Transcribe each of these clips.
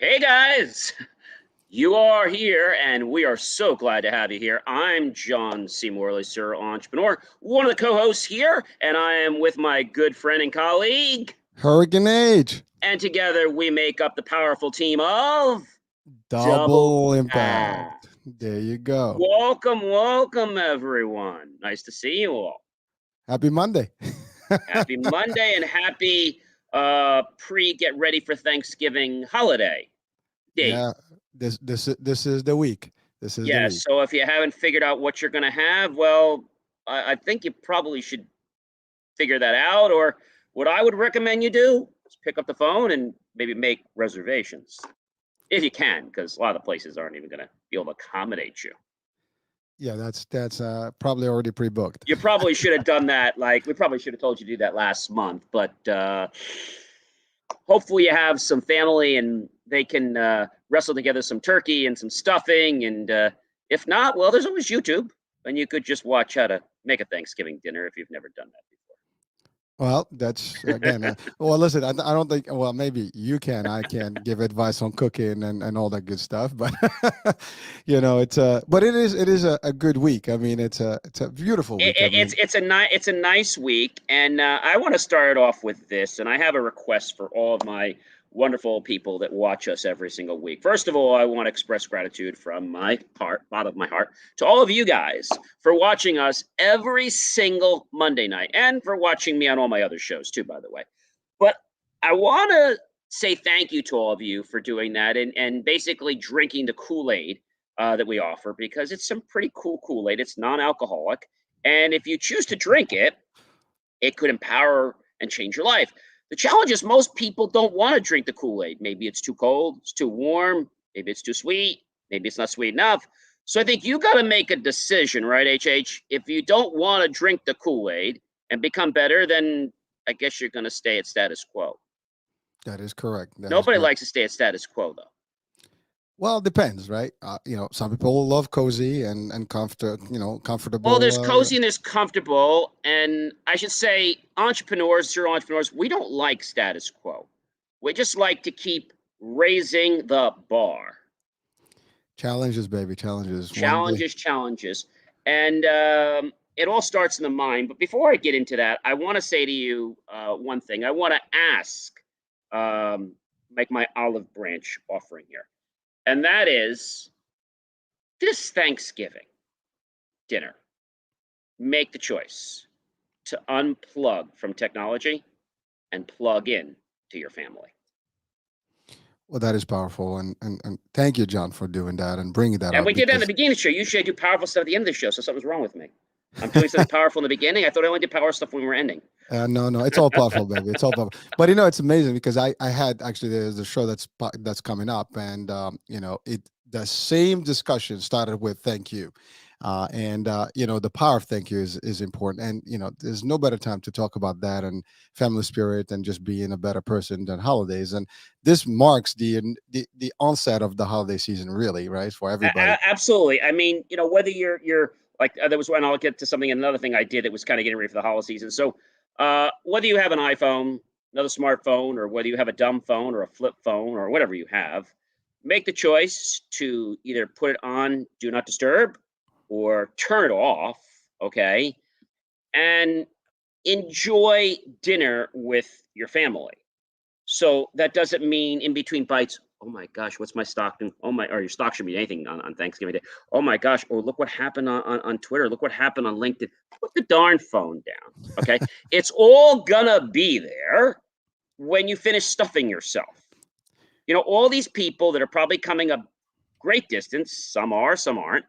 Hey guys, you are here, and we are so glad to have you here. I'm John C. Morley, Sir Entrepreneur, one of the co-hosts here, and I am with my good friend and colleague, Hurricane Age. and together we make up the powerful team of Double Double Pass. impact. There you go. Welcome, everyone. Nice to see you all. Happy Monday. Happy Monday and happy get ready for Thanksgiving holiday date. Yeah, this is the week. This is the Yeah, week. so if you haven't figured out what you're going to have, well, I think you probably should figure that out. Or what I would recommend you do is pick up the phone and maybe make reservations if you can, because a lot of the places aren't even going to be able to accommodate you. Yeah, that's probably already pre-booked. You probably should have done that. Like, we probably should have told you to do that last month, but hopefully you have some family and they can wrestle together some turkey and some stuffing. And if not, well, there's always YouTube, and you could just watch how to make a Thanksgiving dinner if you've never done that before. Well, that's again. Well, listen, I don't think. Well, maybe you can. I can give advice on cooking and all that good stuff. But but it is a good week. I mean, it's a beautiful week. I mean, It's a nice week, and I want to start off with this. And I have a request for all of my wonderful people that watch us every single week. First of all, I want to express gratitude from my heart, bottom of my heart, to all of you guys for watching us every single Monday night, and for watching me on all my other shows too, by the way. But I want to say thank you to all of you for doing that, and basically drinking the Kool-Aid that we offer, because it's some pretty cool Kool-Aid. It's non-alcoholic, and if you choose to drink it, it could empower and change your life. The challenge is most people don't want to drink the Kool-Aid. Maybe it's too cold, it's too warm, maybe it's too sweet, maybe it's not sweet enough. So I think you got to make a decision, right, HH? If you don't want to drink the Kool-Aid and become better, then I guess you're going to stay at status quo. that is correct. Nobody likes to stay at status quo, though. Well, it depends, right? Some people love cozy and Well, comfortable. there's cozy and there's comfortable. And I should say, serial entrepreneurs, we don't like status quo. We just like to keep raising the bar. Challenges, baby, challenges. Challenges. And it all starts in the mind. But before I get into that, I want to say to you one thing. I want to ask, make my olive branch offering here. And that is, this Thanksgiving dinner, make the choice to unplug from technology and plug in to your family. Well, that is powerful, and thank you, John, for doing that and bringing that And up. we did that in the beginning of the show. Usually I do powerful stuff at the end of the show, so something's wrong with me. I'm doing something powerful in the beginning. I thought I only did power stuff when we were ending. No, it's all powerful, baby. It's all powerful. But it's amazing because I had actually there's a show that's coming up, and the same discussion started with thank you. The power of thank you is important, and there's no better time to talk about that and family spirit and just being a better person than holidays. And this marks the onset of the holiday season, really, right, for everybody. Absolutely. I mean, whether you're like, there was one, I'll get to something, another thing I did that was kind of getting ready for the holiday season. So whether you have an iPhone, another smartphone, or whether you have a dumb phone or a flip phone or whatever you have, make the choice to either put it on do not disturb or turn it off, okay? And enjoy dinner with your family. So that doesn't mean in between bites, oh my gosh, what's my stock? Or your stock should be anything on Thanksgiving Day. Oh my gosh, or look what happened on Twitter. Look what happened on LinkedIn. Put the darn phone down, okay? It's all gonna be there when you finish stuffing yourself. All these people that are probably coming a great distance, some are, some aren't.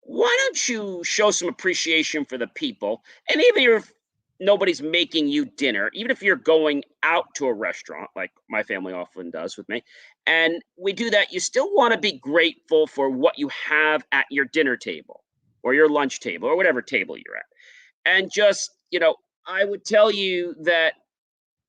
Why don't you show some appreciation for the people? And even if nobody's making you dinner, even if you're going out to a restaurant, like my family often does with me, and we do that, you still want to be grateful for what you have at your dinner table or your lunch table or whatever table you're at. And just, I would tell you that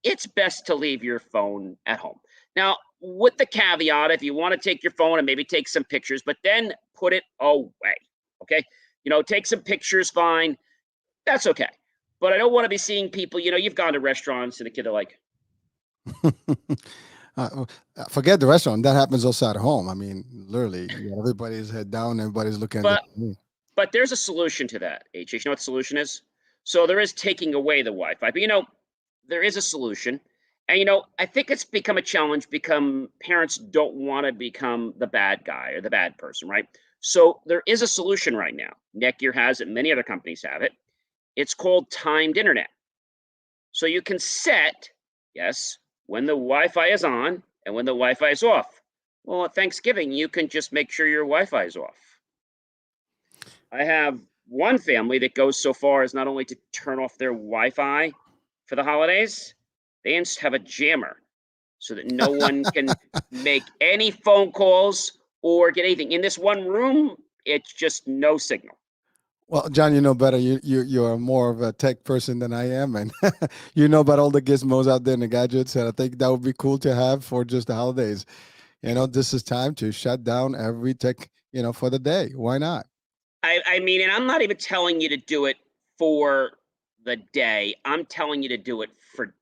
it's best to leave your phone at home. Now, with the caveat, if you want to take your phone and maybe take some pictures, but then put it away. Okay. Take some pictures, fine. That's okay. But I don't want to be seeing people, you've gone to restaurants and the kid are like, Forget the restaurant. That happens outside home. I mean, literally, everybody's head down. Everybody's looking at the But screen. but there's a solution to that, HH. You know what the solution is? So there is taking away the Wi-Fi, but there is a solution. And I think it's become a challenge because parents don't want to become the bad guy or the bad person, right? So there is a solution right now. Netgear has it, many other companies have it. It's called timed internet. So you can set, yes, when the Wi-Fi is on and when the Wi-Fi is off. Well, at Thanksgiving, you can just make sure your Wi-Fi is off. I have one family that goes so far as not only to turn off their Wi-Fi for the holidays, they have a jammer so that no one can make any phone calls or get anything. In this one room, it's just no signal. Well, John, you know better. You're more of a tech person than I am, and you know about all the gizmos out there and the gadgets. And I think that would be cool to have for just the holidays. This is time to shut down every tech, for the day. Why not? I mean, and I'm not even telling you to do it for the day. I'm telling you to do it for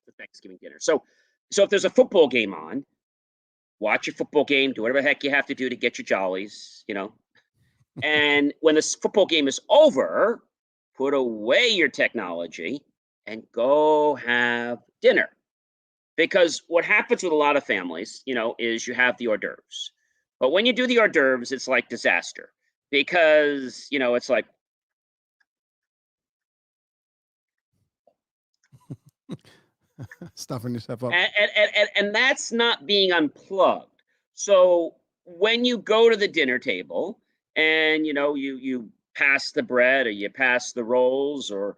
the Thanksgiving dinner. So if there's a football game on, watch your football game, do whatever the heck you have to do to get your jollies. And when this football game is over, put away your technology and go have dinner. Because what happens with a lot of families, is you have the hors d'oeuvres. But when you do the hors d'oeuvres, it's like disaster because, it's like, Stuffing yourself up. and that's not being unplugged. So when you go to the dinner table and, you pass the bread or you pass the rolls or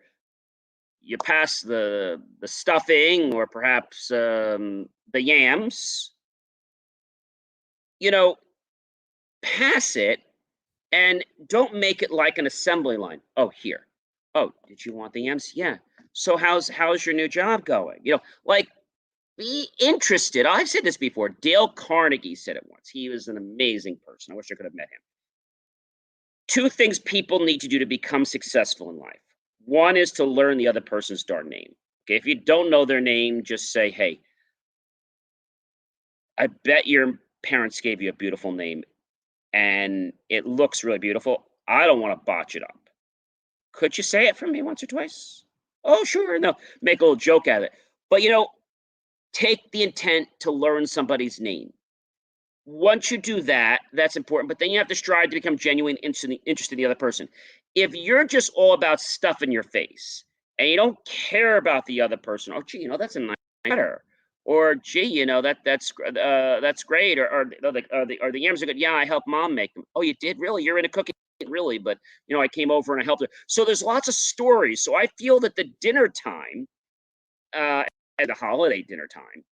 you pass the stuffing or perhaps the yams, pass it and don't make it like an assembly line. Oh, here. Oh, did you want the yams? Yeah. So how's your new job going? Like be interested. I've said this before. Dale Carnegie said it once. He was an amazing person. I wish I could have met him. Two things people need to do to become successful in life. One is to learn the other person's darn name. Okay, if you don't know their name, just say, "Hey, I bet your parents gave you a beautiful name and it looks really beautiful. I don't want to botch it up. Could you say it for me once or twice?" Oh, sure. No, make a little joke out of it. But take the intent to learn somebody's name. Once you do that, that's important. But then you have to strive to become genuine, interested in the other person. If you're just all about stuff in your face and you don't care about the other person, oh, gee, that's a nice matter. Or gee, that's great. Or the yams are good. Yeah, I helped mom make them. Oh, you did? Really? You're into cooking? Really? But I came over and I helped her. So there's lots of stories. So I feel that the dinner time, at the holiday dinner time,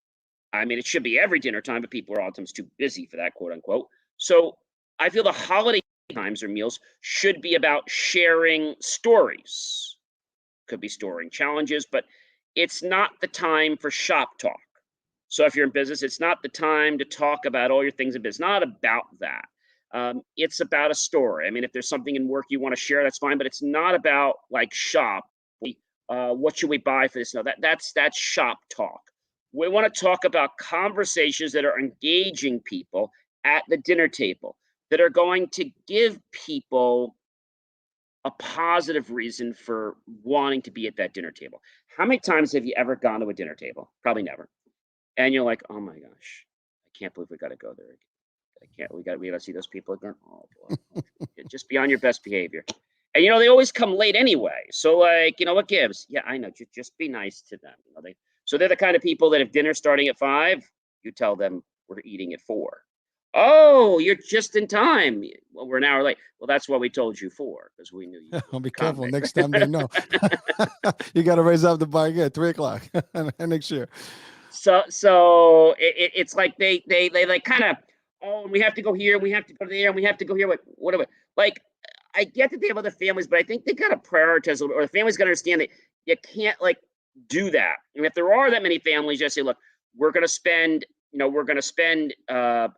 I mean, it should be every dinner time, but people are oftentimes too busy for that, quote unquote. So I feel the holiday times or meals should be about sharing stories. Could be storing challenges, but it's not the time for shop talk. So if you're in business, it's not the time to talk about all your things in business. Not about that. It's about a story. I mean, if there's something in work you want to share, that's fine, but it's not about like shop. What should we buy for this? No, that's shop talk. We want to talk about conversations that are engaging people at the dinner table, that are going to give people a positive reason for wanting to be at that dinner table. How many times have you ever gone to a dinner table? Probably never. And you're like, oh my gosh, I can't believe we got to go there again. We got to see those people again. Oh boy, just be on your best behavior. And they always come late anyway. So like, what gives? Yeah, I know. Just be nice to them. So they're the kind of people that if dinner's starting at 5, you tell them we're eating at 4. Oh, you're just in time. Well, we're an hour late. Well, that's what we told you for, because we knew you. I'll be careful next time they know. You got to raise up the bar again, 3:00 next year. So it's like they like kind of, oh, we have to go here, we have to go there, and we have to go here. Whatever. Like, I get that they have other families, but I think they got to prioritize, or the family's got to understand that you can't like do that. And if there are that many families, just say, look, we're going to spend,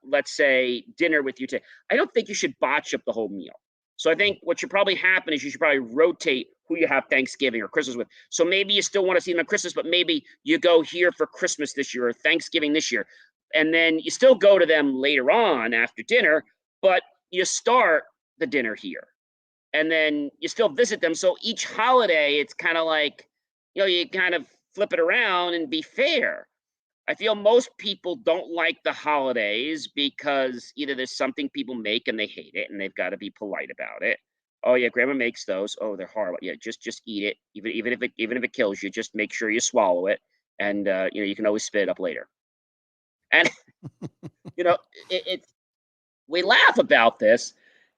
let's say dinner with you today. I don't think you should botch up the whole meal. So I think what should probably happen is you should probably rotate who you have Thanksgiving or Christmas with. So maybe you still want to see them on Christmas, but maybe you go here for Christmas this year or Thanksgiving this year. And then you still go to them later on after dinner, but you start the dinner here. And then you still visit them. So each holiday, it's kind of like, you kind of flip it around and be fair. I feel most people don't like the holidays because either there's something people make and they hate it and they've got to be polite about it. Oh yeah, grandma makes those. Oh, they're horrible. Yeah, just eat it. Even if it kills you, just make sure you swallow it, and you can always spit it up later. And you know, it's we laugh about this,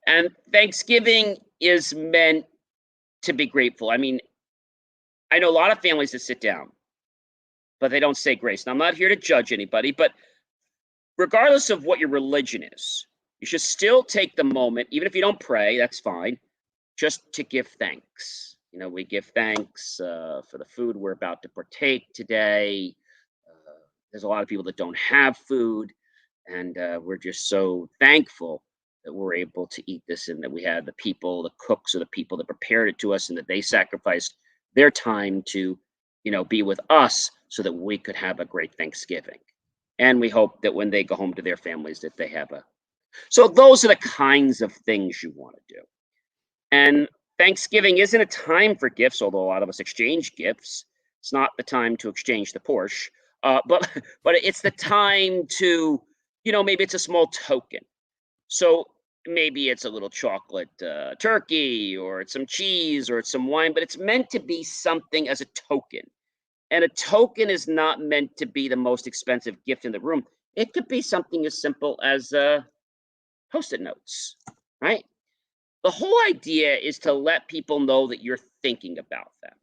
and Thanksgiving is meant to be grateful. I mean, I know a lot of families that sit down, but they don't say grace. And I'm not here to judge anybody, but regardless of what your religion is, you should still take the moment, even if you don't pray, that's fine, just to give thanks. We give thanks for the food we're about to partake today. There's a lot of people that don't have food, and we're just so thankful that we're able to eat this and that we had the people, the cooks, or the people that prepared it to us, and that they sacrificed their time to, be with us so that we could have a great Thanksgiving. And we hope that when they go home to their families, that they have a. So those are the kinds of things you want to do. And Thanksgiving isn't a time for gifts, although a lot of us exchange gifts. It's not the time to exchange the Porsche, but but it's the time to, maybe it's a small token. So maybe it's a little chocolate turkey, or it's some cheese, or it's some wine, but it's meant to be something as a token. And a token is not meant to be the most expensive gift in the room. It could be something as simple as Post-it notes, right? The whole idea is to let people know that you're thinking about them.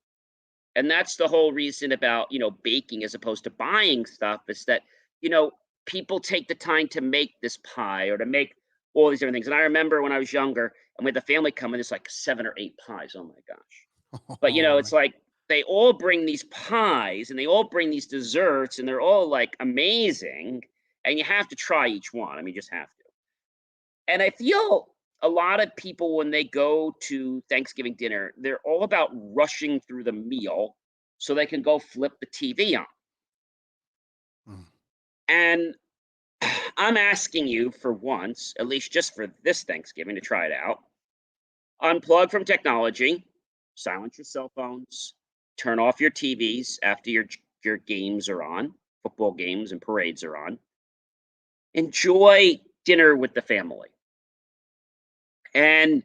And that's the whole reason about, baking as opposed to buying stuff, is that, people take the time to make this pie or to make all these different things. And I remember when I was younger and with the family coming, it's like 7 or 8 pies. Oh my gosh. But, it's like they all bring these pies and they all bring these desserts and they're all like amazing. And you have to try each one. I mean, you just have to. And I feel a lot of people, when they go to Thanksgiving dinner, they're all about rushing through the meal so they can go flip the TV on. Mm. And I'm asking you for once, at least just for this Thanksgiving, to try it out. Unplug from technology, silence your cell phones, turn off your TVs after your games are on, football games and parades are on. Enjoy dinner with the family and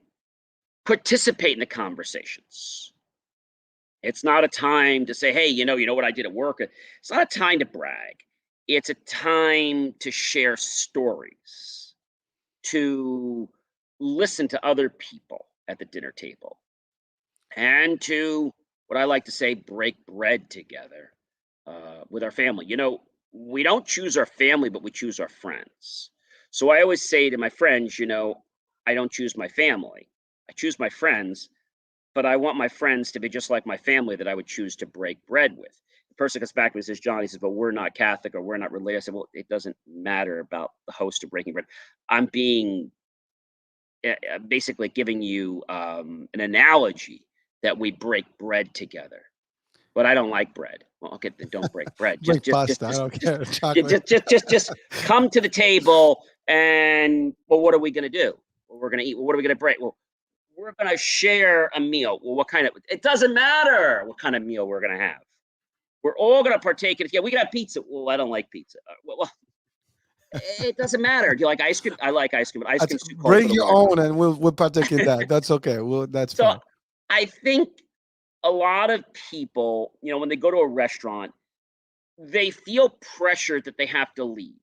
participate in the conversations. It's not a time to say, hey, you know what I did at work. It's not a time to brag. It's a time to share stories, to listen to other people at the dinner table, and to, what I like to say, break bread together with our family. We don't choose our family, but we choose our friends. So I always say to my friends, I don't choose my family. I choose my friends, but I want my friends to be just like my family that I would choose to break bread with. The person comes back to me and says, John, he says, but we're not Catholic or we're not religious. I said, well, it doesn't matter about the host of breaking bread. I'm being basically giving you an analogy that we break bread together. But I don't like bread. Well, okay, then don't break bread. Break pasta. I don't care. Chocolate. Just come to the table and, well, what are we going to do? Well, we're going to eat. Well, what are we going to break? Well, we're going to share a meal. Well, what kind of? It doesn't matter what kind of meal we're going to have. We're all going to partake in it. Yeah, we can have pizza. Well, I don't like pizza. Well, it doesn't matter. Do you like ice cream? I like ice cream. But ice cream's too cold. Bring your own, and we'll partake in that. That's okay. That's so fine. I think a lot of people, when they go to a restaurant, they feel pressured that they have to leave.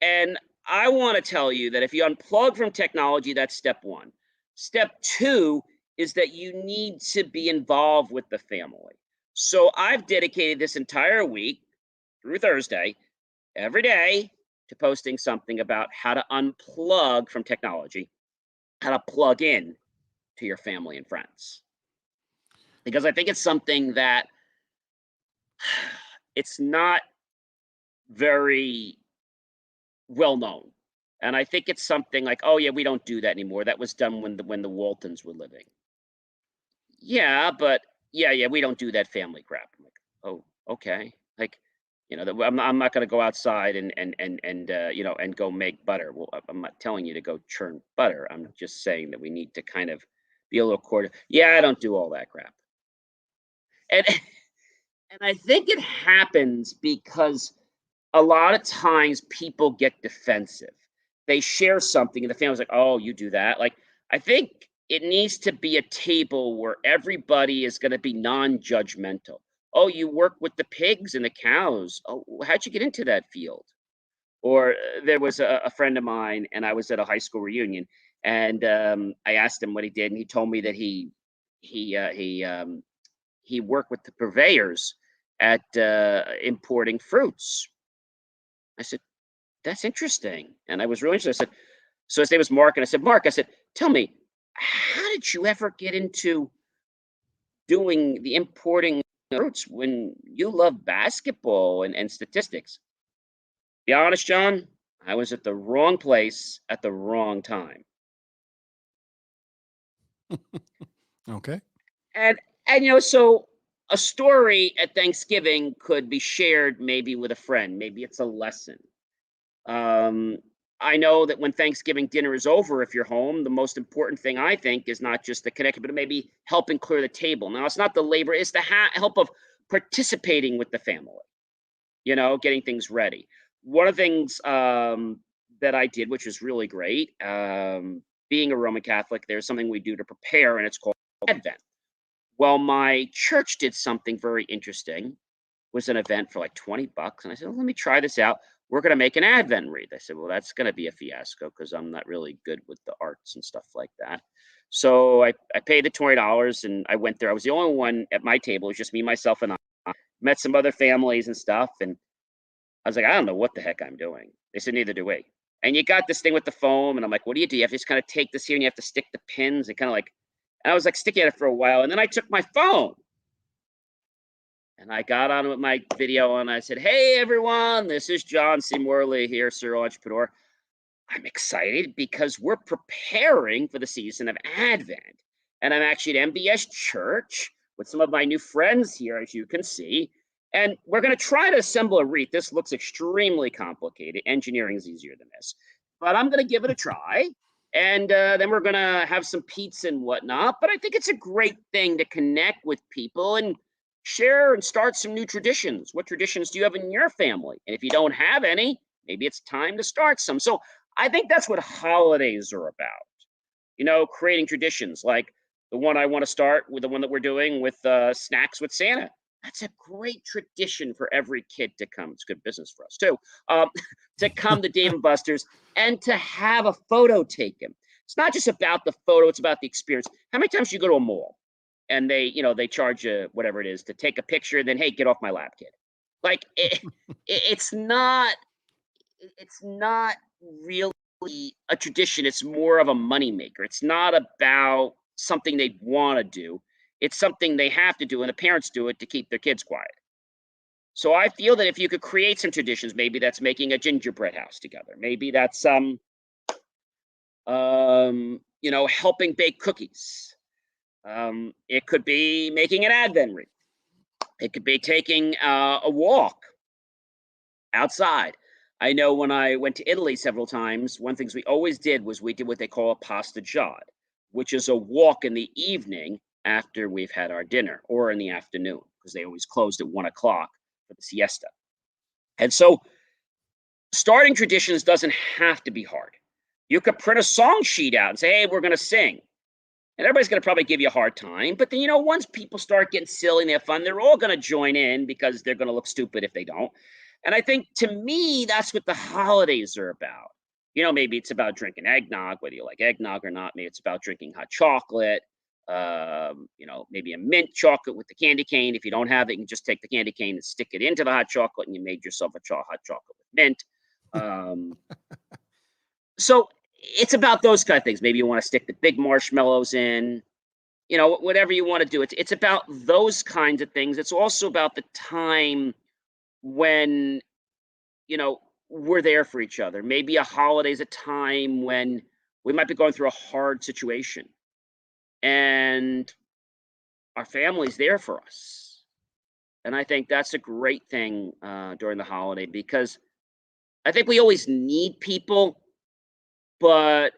And I want to tell you that if you unplug from technology, that's step one. Step two is that you need to be involved with the family. So I've dedicated this entire week through Thursday, every day, to posting something about how to unplug from technology, how to plug in to your family and friends. Because I think it's something that it's not very well known. And I think it's something like, oh yeah, we don't do that anymore. That was done when the Waltons were living. yeah, but yeah, we don't do that family crap. I'm like, oh, okay. Like, I'm not going to go outside and and go make butter. Well, I'm not telling you to go churn butter. I'm just saying that we need to kind of be a little coordinated. Yeah, I don't do all that crap. And and I think it happens because a lot of times people get defensive. They share something and the family's like, "Oh, you do that?" Like, I think it needs to be a table where everybody is gonna be non-judgmental. "Oh, you work with the pigs and the cows. Oh, how'd you get into that field?" Or there was a friend of mine, and I was at a high school reunion, and I asked him what he did, and he told me that he uh, he um, he worked with the purveyors at importing fruits. I said, "That's interesting." And I was really interested. I said, so his name was Mark, and I said, "Mark," I said, "Tell me, how did you ever get into doing the importing fruits when you love basketball and statistics?" Be honest, John, I was at the wrong place at the wrong time. Okay. And so a story at Thanksgiving could be shared maybe with a friend. Maybe it's a lesson. Um, I know that when Thanksgiving dinner is over, if you're home, the most important thing I think is not just the connection, but maybe helping clear the table. Now, it's not the labor; it's the help of participating with the family. Getting things ready. One of the things that I did, which was really great, being a Roman Catholic, there's something we do to prepare, and it's called Advent. Well, my church did something very interesting. Was an event for like 20 bucks. And I said, well, let me try this out. We're going to make an Advent wreath. I said, well, that's going to be a fiasco because I'm not really good with the arts and stuff like that. So I paid the $20 and I went there. I was the only one at my table. It was just me, myself, and I. Met some other families and stuff. And I was like, I don't know what the heck I'm doing. They said, neither do we. And you got this thing with the foam. And I'm like, what do? You have to just kind of take this here and you have to stick the pins and kind of like, and I was like sticking at it for a while. And then I took my phone and I got on with my video and I said, "Hey everyone, this is John C. Morley here, serial entrepreneur. I'm excited because we're preparing for the season of Advent. And I'm actually at MBS Church with some of my new friends here, as you can see. And we're going to try to assemble a wreath. This looks extremely complicated. Engineering is easier than this, but I'm going to give it a try. And then we're going to have some pizza and whatnot. But I think it's a great thing to connect with people and share and start some new traditions. What traditions do you have in your family? And if you don't have any, maybe it's time to start some. So I think that's what holidays are about. Creating traditions like the one I want to start with, the one that we're doing with Snacks with Santa. That's a great tradition for every kid to come. It's good business for us too. Um, to come to Dave and Buster's and to have a photo taken. It's not just about the photo; it's about the experience. How many times do you go to a mall and they charge you whatever it is to take a picture? Then, hey, get off my lap, kid. Like it's not. It's not really a tradition. It's more of a moneymaker. It's not about something they want to do. It's something they have to do, and the parents do it to keep their kids quiet. So I feel that if you could create some traditions, maybe that's making a gingerbread house together. Maybe that's helping bake cookies. It could be making an advent wreath. It could be taking a walk outside. I know when I went to Italy several times, one things we always did was we did what they call a passeggiata, which is a walk in the evening after we've had our dinner or in the afternoon because they always closed at 1 o'clock for the siesta. And so starting traditions doesn't have to be hard. You could print a song sheet out and say, hey, we're going to sing. And everybody's going to probably give you a hard time. But then, once people start getting silly and they have fun, they're all going to join in because they're going to look stupid if they don't. And I think to me, that's what the holidays are about. Maybe it's about drinking eggnog, whether you like eggnog or not. Maybe it's about drinking hot chocolate. Maybe a mint chocolate with the candy cane. If you don't have it, you can just take the candy cane and stick it into the hot chocolate, and you made yourself a hot chocolate with mint. So it's about those kind of things. Maybe you want to stick the big marshmallows in. Whatever you want to do. It's about those kinds of things. It's also about the time when we're there for each other. Maybe a holiday is a time when we might be going through a hard situation, and our family's there for us. And I think that's a great thing during the holiday because I think we always need people, but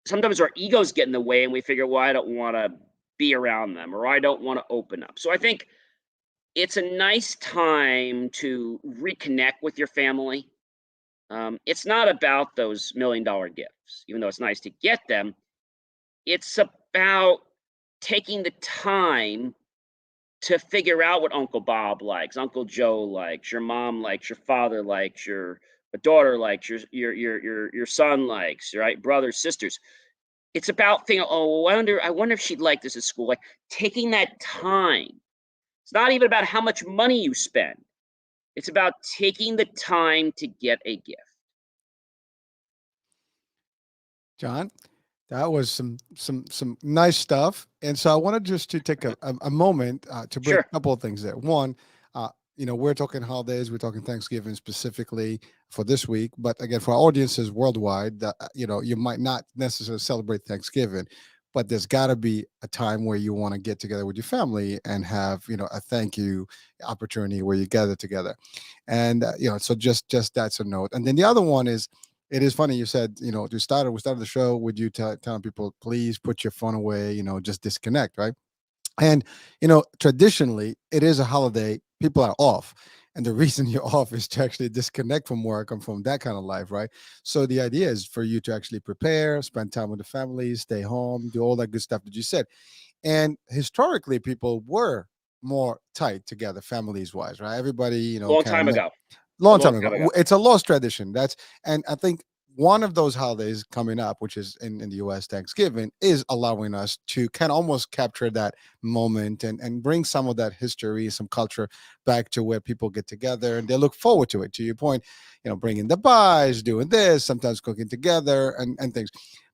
sometimes our egos get in the way and we figure, well, I don't want to be around them or I don't want to open up. So I think it's a nice time to reconnect with your family. It's not about those $1 million gifts, even though it's nice to get them. It's about taking the time to figure out what Uncle Bob likes, Uncle Joe likes, your mom likes, your father likes, your daughter likes, your son likes, right? Brothers, sisters. It's about thinking, oh, I wonder if she'd like this at school. Like taking that time. It's not even about how much money you spend. It's about taking the time to get a gift. John, that was some nice stuff. And so I wanted just to take a moment to break Sure. a couple of things there. One, we're talking holidays, we're talking Thanksgiving specifically for this week, but again, for our audiences worldwide, that you might not necessarily celebrate Thanksgiving, but there's got to be a time where you want to get together with your family and have a thank you opportunity where you gather together, and so just that's a note. And then the other one is, it is funny you said, we started the show with you telling people, please put your phone away, just disconnect, right? And traditionally, it is a holiday. People are off, and the reason you're off is to actually disconnect from work and from that kind of life, right? So the idea is for you to actually prepare, spend time with the family, stay home, do all that good stuff that you said. And historically, people were more tight together, families wise, right? Everybody, Long kind of time met ago. A long long time ago. time ago. It's a lost tradition. And I think one of those holidays coming up, which is in the US, Thanksgiving, is allowing us to kind of almost capture that moment and bring some of that history, some culture back to where people get together and they look forward to it. To your point, bringing the pies, doing this, sometimes cooking together and things.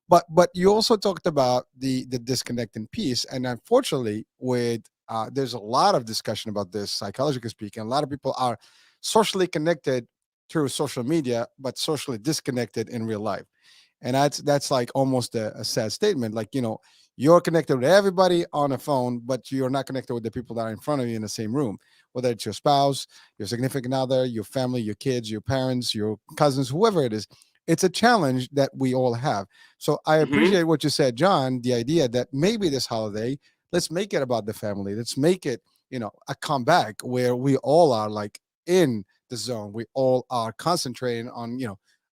But you also talked about the disconnecting piece, and unfortunately, with there's a lot of discussion about this, psychologically speaking. A lot of people are socially connected through social media, but socially disconnected in real life. And that's like almost a sad statement. Like, you're connected with everybody on a phone, but you're not connected with the people that are in front of you in the same room, whether it's your spouse, your significant other, your family, your kids, your parents, your cousins, whoever it is. It's a challenge that we all have. So I Hmm. appreciate what you said, John, the idea that maybe this holiday, let's make it about the family. Let's make it, a comeback where we all are like in the zone. We all are concentrating on,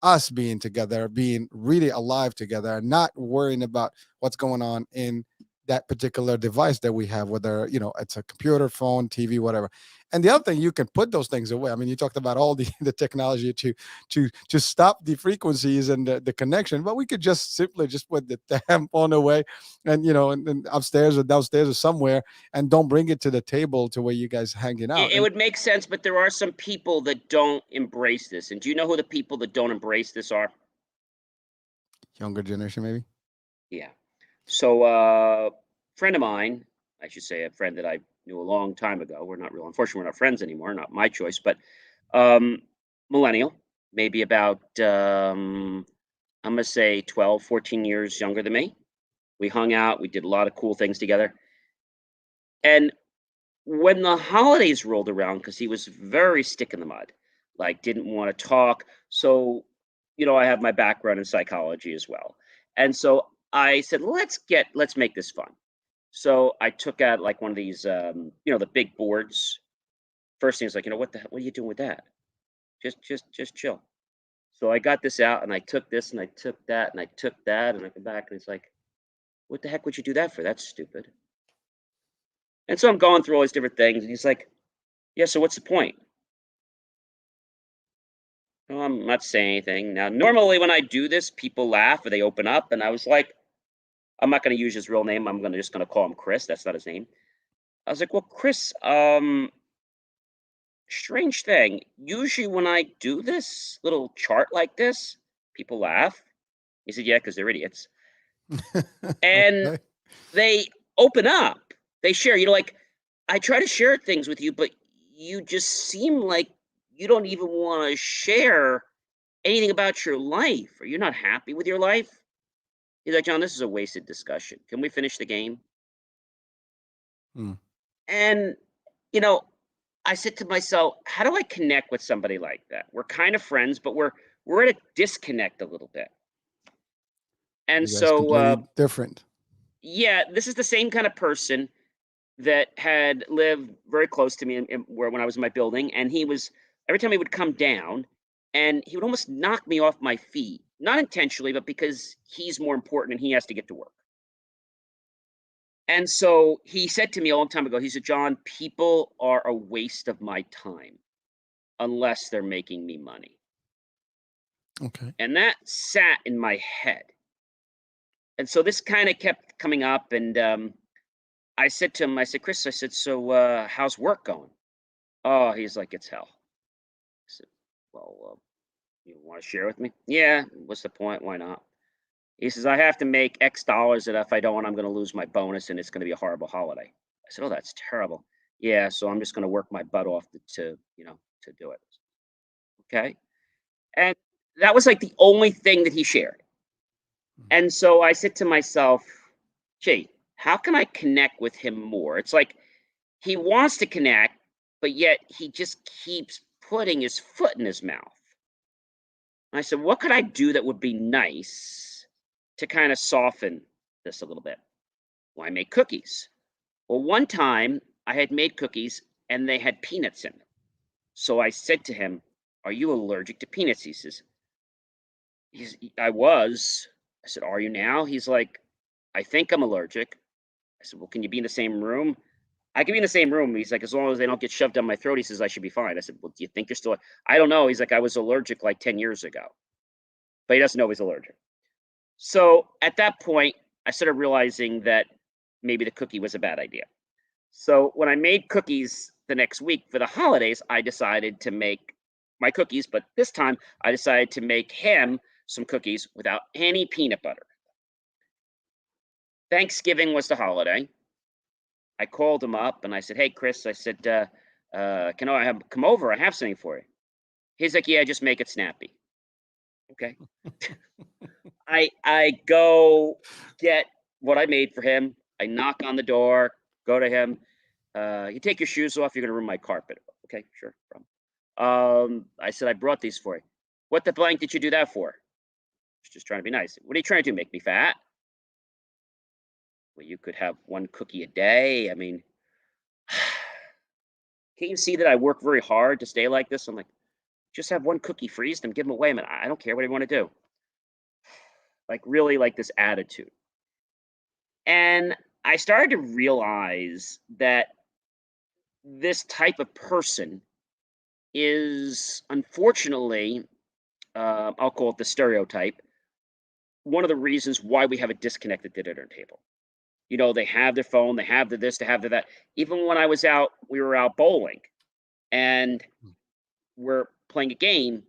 us being together, being really alive together, and not worrying about what's going on in that particular device that we have, whether it's a computer, phone, TV, whatever. And the other thing, you can put those things away. I mean, you talked about all the the technology to stop the frequencies and the connection, but we could just simply just put the damn phone away, and and upstairs or downstairs or somewhere, and don't bring it to the table to where you guys hanging out. It And would make sense, but there are some people that don't embrace this. And do you know who the people that don't embrace this are? younger generation, maybe. Yeah. So, friend of mine, I should say a friend that I knew a long time ago. Unfortunately, we're not friends anymore. Not my choice, but um, millennial, maybe about I'm gonna say 12, 14 years younger than me. We hung out. We did a lot of cool things together. And when the holidays rolled around, because he was very stick in the mud, like didn't want to talk. So, I have my background in psychology as well. And so I said, let's make this fun. So I took out like one of these, the big boards. First thing is like, what are you doing with that? Just chill. So I got this out and I took this and I took that and I took that and I come back and it's like, what the heck would you do that for? That's stupid. And so I'm going through all these different things and he's like, yeah, so what's the point? Well, I'm not saying anything. Now, normally when I do this, people laugh or they open up, and I was like, I'm not going to use his real name. I'm just going to call him Chris. That's not his name. I was like, well, Chris, strange thing. Usually when I do this little chart like this, people laugh. He said, yeah, because they're idiots. And Okay. they open up. They share. Like I try to share things with you, but you just seem like you don't even want to share anything about your life. Are you not happy with your life? He's like, John, this is a wasted discussion. Can we finish the game? Mm. And, you know, I said to myself, how do I connect with somebody like that? We're kind of friends, but we're at a disconnect a little bit. And You guys so, completely different. yeah, this is the same kind of person that had lived very close to me where when I was in my building, and he was every time he would come down, and he would almost knock me off my feet, not intentionally, but because he's more important and he has to get to work. And so he said to me a long time ago, he said, "John, people are a waste of my time unless they're making me money." Okay. And that sat in my head. And so this kind of kept coming up. And I said to him, I said, "Chris," I said, "So how's work going?" "Oh," he's like, "it's hell." I said, "Well, you want to share with me?" "Yeah." "What's the point? Why not?" He says, "I have to make X dollars, and if I don't, I'm going to lose my bonus, and it's going to be a horrible holiday." I said, "Oh, that's terrible." "Yeah, so I'm just going to work my butt off to do it." Okay. And that was like the only thing that he shared. Mm. And so I said to myself, "Gee, how can I connect with him more?" It's like he wants to connect, but yet he just keeps putting his foot in his mouth. And I said, "What could I do that would be nice to kind of soften this a little bit?" "Well, I make cookies." Well, one time I had made cookies and they had peanuts in them. So I said to him, "Are you allergic to peanuts?" "I was." I said, "Are you now?" He's like, "I think I'm allergic." I said, "Well, can you be in the same room?" "I can be in the same room." He's like, "As long as they don't get shoved down my throat." He says, "I should be fine." I said, "Well, do you think you're still?" "I don't know." He's like, "I was allergic like 10 years ago." But he doesn't know he's allergic. So at that point, I started realizing that maybe the cookie was a bad idea. So when I made cookies the next week for the holidays, I decided to make my cookies, but this time I decided to make him some cookies without any peanut butter. Thanksgiving was the holiday. I called him up and I said, "Hey, Chris," I said, "Can I have come over? I have something for you." He's like, "Yeah, just make it snappy." Okay. I go get what I made for him. I knock on the door, go to him. "You take your shoes off. You're gonna ruin my carpet." "Okay, sure, no problem." I said, "I brought these for you." "What the blank did you do that for?" "Was just trying to be nice." "What are you trying to do? Make me fat?" "Well, you could have one cookie a day. I mean, can't you see that I work very hard to stay like this?" I'm like, "Just have one cookie, freeze them, give them away." I don't care. What do you want to do? Like really, like this attitude. And I started to realize that this type of person is unfortunately, I'll call it the stereotype, one of the reasons why we have a disconnect at the dinner table. They have their phone, they have the this, they have the that. Even when we were out bowling and Mm. we're playing a game,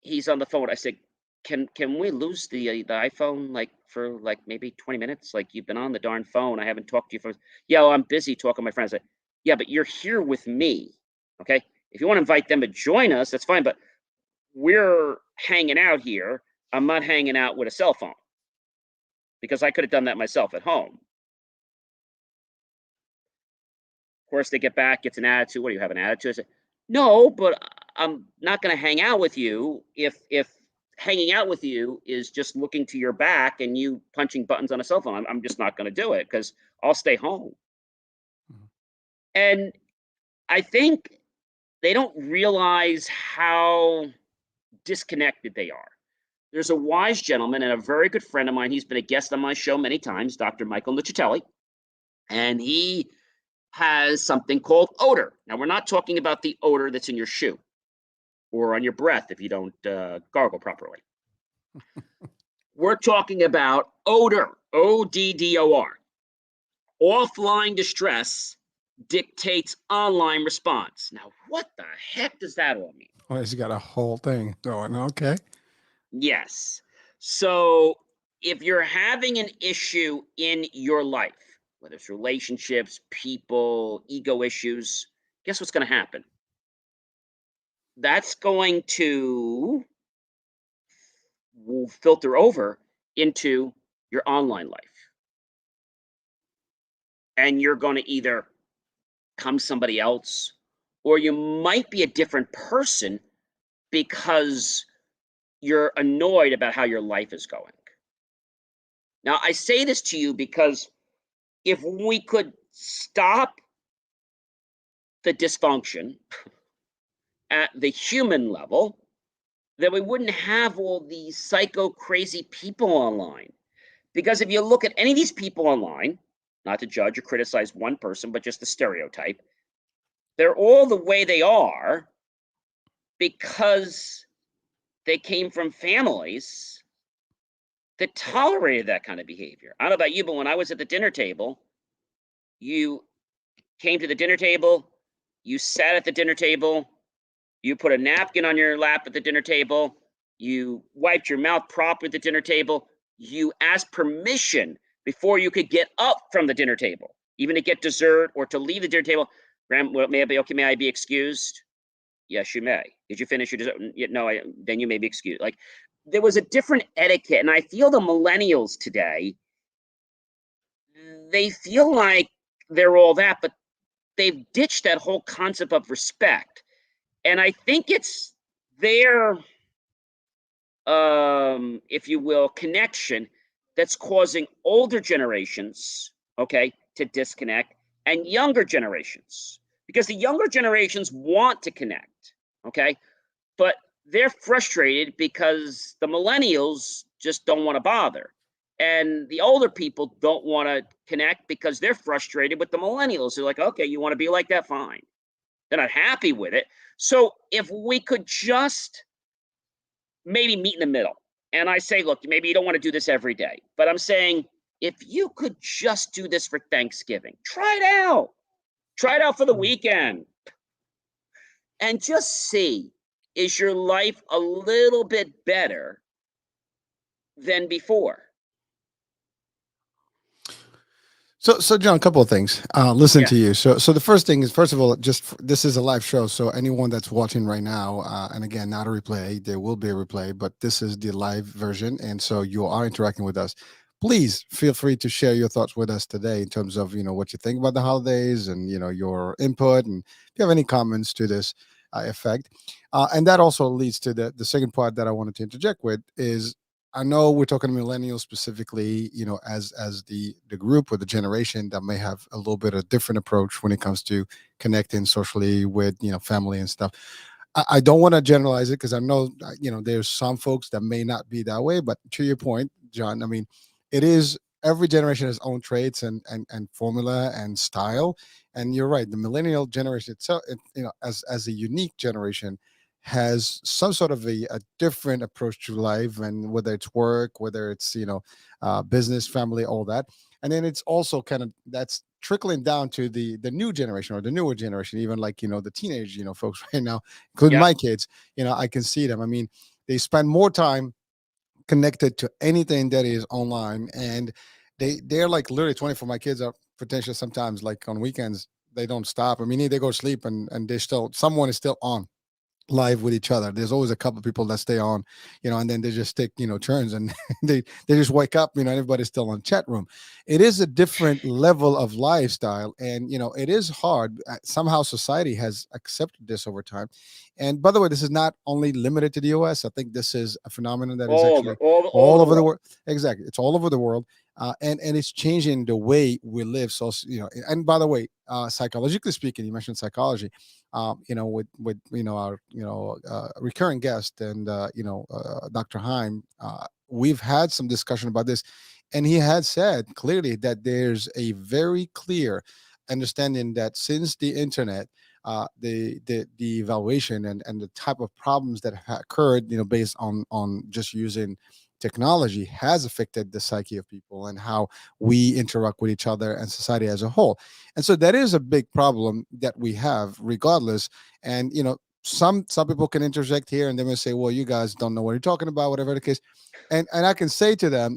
he's on the phone. I said, "Can we lose the iPhone like for like maybe 20 minutes? Like you've been on the darn phone. I haven't talked to you for." "Yeah, well, I'm busy talking to my friends." "Yeah, but you're here with me. Okay? If you want to invite them to join us, that's fine, but we're hanging out here. I'm not hanging out with a cell phone because I could have done that myself at home." Of course, they get back, gets an attitude. "What do you have an attitude?" I said, "No, but I'm not going to hang out with you if hanging out with you is just looking to your back and you punching buttons on a cell phone. I'm just not going to do it because I'll stay home." Mhm. And I think they don't realize how disconnected they are. There's a wise gentleman and a very good friend of mine. He's been a guest on my show many times, Dr. Michael Nuccitelli, and he has something called odor. Now, we're not talking about the odor that's in your shoe or on your breath if you don't gargle properly. We're talking about odor, ODDOR. Offline distress dictates online response. Now, what the heck does that all mean? Well, he's got a whole thing going. Okay. Yes. So if you're having an issue in your life, whether it's relationships, people, ego issues, guess what's going to happen? That's going to will filter over into your online life. and you're going to either become somebody else, or you might be a different person because you're annoyed about how your life is going. Now, I say this to you because if we could stop the dysfunction at the human level, then we wouldn't have all these psycho crazy people online. Because if you look at any of these people online, not to judge or criticize one person, but just the stereotype, they're all the way they are because they came from families that tolerated that kind of behavior. I don't know about you, but when I was at the dinner table, you came to the dinner table, you sat at the dinner table, you put a napkin on your lap at the dinner table, you wiped your mouth properly at the dinner table, you asked permission before you could get up from the dinner table, even to get dessert or to leave the dinner table. May I be excused? Yes, you may. Did you finish your dessert? No, then you may be excused. Like, there was a different etiquette, and I feel the millennials today, they feel like they're all that, but they've ditched that whole concept of respect. And I think it's their, if you will, connection that's causing older generations, okay, to disconnect, and younger generations, because the younger generations want to connect, okay, but they're frustrated because the millennials just don't want to bother. And the older people don't want to connect because they're frustrated with the millennials. They're like, okay, you want to be like that? Fine. They're not happy with it. So if we could just maybe meet in the middle, and I say, look, maybe you don't want to do this every day, but I'm saying if you could just do this for Thanksgiving, try it out. Try it out for the weekend and just see, is your life a little bit better than before? So John, a couple of things. Listen Yeah. to you. So the first thing is, first of all, this is a live show. So anyone that's watching right now, and again, not a replay, there will be a replay, but this is the live version, and so you are interacting with us. Please feel free to share your thoughts with us today in terms of what you think about the holidays and your input, and if you have any comments to this effect. And that also leads to the second part that I wanted to interject with is I know we're talking millennials specifically, as the group or the generation that may have a little bit of different approach when it comes to connecting socially with family and stuff. I don't want to generalize it because I know there's some folks that may not be that way. But to your point, John, I mean, it is every generation has own traits and formula and style. And you're right, the millennial generation itself, as a unique generation has some sort of a different approach to life, and whether it's work, whether it's business, family, all that. And then it's also kind of that's trickling down to the new generation or the newer generation, even like the teenage folks right now, including Yeah. my kids. I can see them. I mean, they spend more time connected to anything that is online, and they're like literally 24. My kids are potentially sometimes like on weekends they don't stop. I mean, they go to sleep and they're still someone is still on live with each other. There's always a couple of people that stay on, and then they just take, turns, and they just wake up, everybody's still on chat room. It is a different level of lifestyle, and it is hard. Somehow society has accepted this over time. And by the way, this is not only limited to the US. I think this is a phenomenon that is All over, actually all over all the over the world. world. Exactly. It's all over the world. And it's changing the way we live. So, and by the way, psychologically speaking, you mentioned psychology, with our recurring guest and Dr. Heim, we've had some discussion about this, and he had said clearly that there's a very clear understanding that since the internet, the evaluation and the type of problems that have occurred, based on just using technology has affected the psyche of people and how we interact with each other and society as a whole. And so that is a big problem that we have regardless. And some people can interject here and they may say, well, you guys don't know what you're talking about, whatever the case. And I can say to them,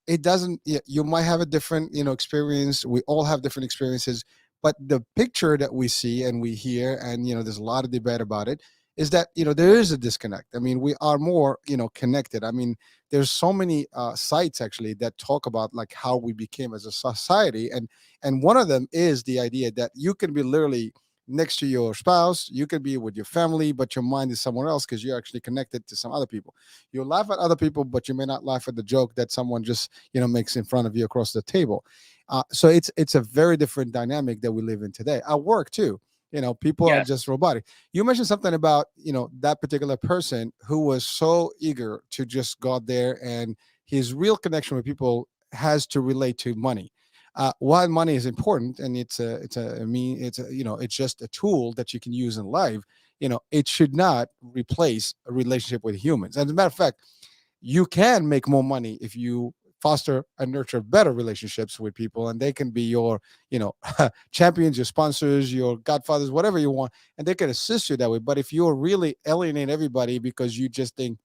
it doesn't, you might have a different experience. We all have different experiences, but the picture that we see and we hear, and there's a lot of debate about it, is that, there is a disconnect. I mean, we are more, connected. I mean, there's so many sites actually that talk about like how we became as a society, and one of them is the idea that you can be literally next to your spouse, you could be with your family, but your mind is somewhere else because you're actually connected to some other people. You laugh at other people, but you may not laugh at the joke that someone just makes in front of you across the table. So it's a very different dynamic that we live in today. At work too, people are Yes, just robotic. You mentioned something about that particular person who was so eager to just go out there, and his real connection with people has to relate to money. While money is important, and it's just a tool that you can use in life, it should not replace a relationship with humans. As a matter of fact, you can make more money if you foster and nurture better relationships with people, and they can be your champions, your sponsors, your godfathers, whatever you want, and they can assist you that way. But if you're really alienate everybody because you just think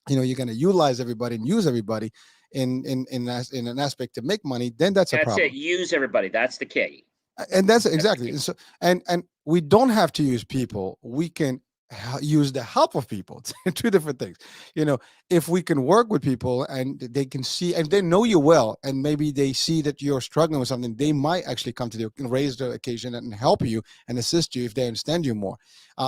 you're going to utilize everybody and use everybody in an aspect to make money, then that's a that's it. problem. Use everybody. That's the key. And that's That's the exactly. key. And so, and we don't have to use people, we can use the help of people. Two different things. If we can work with people and they can see and they know you well, and maybe they see that you're struggling with something, they might actually come to you and raise the occasion and help you and assist you if they understand you more.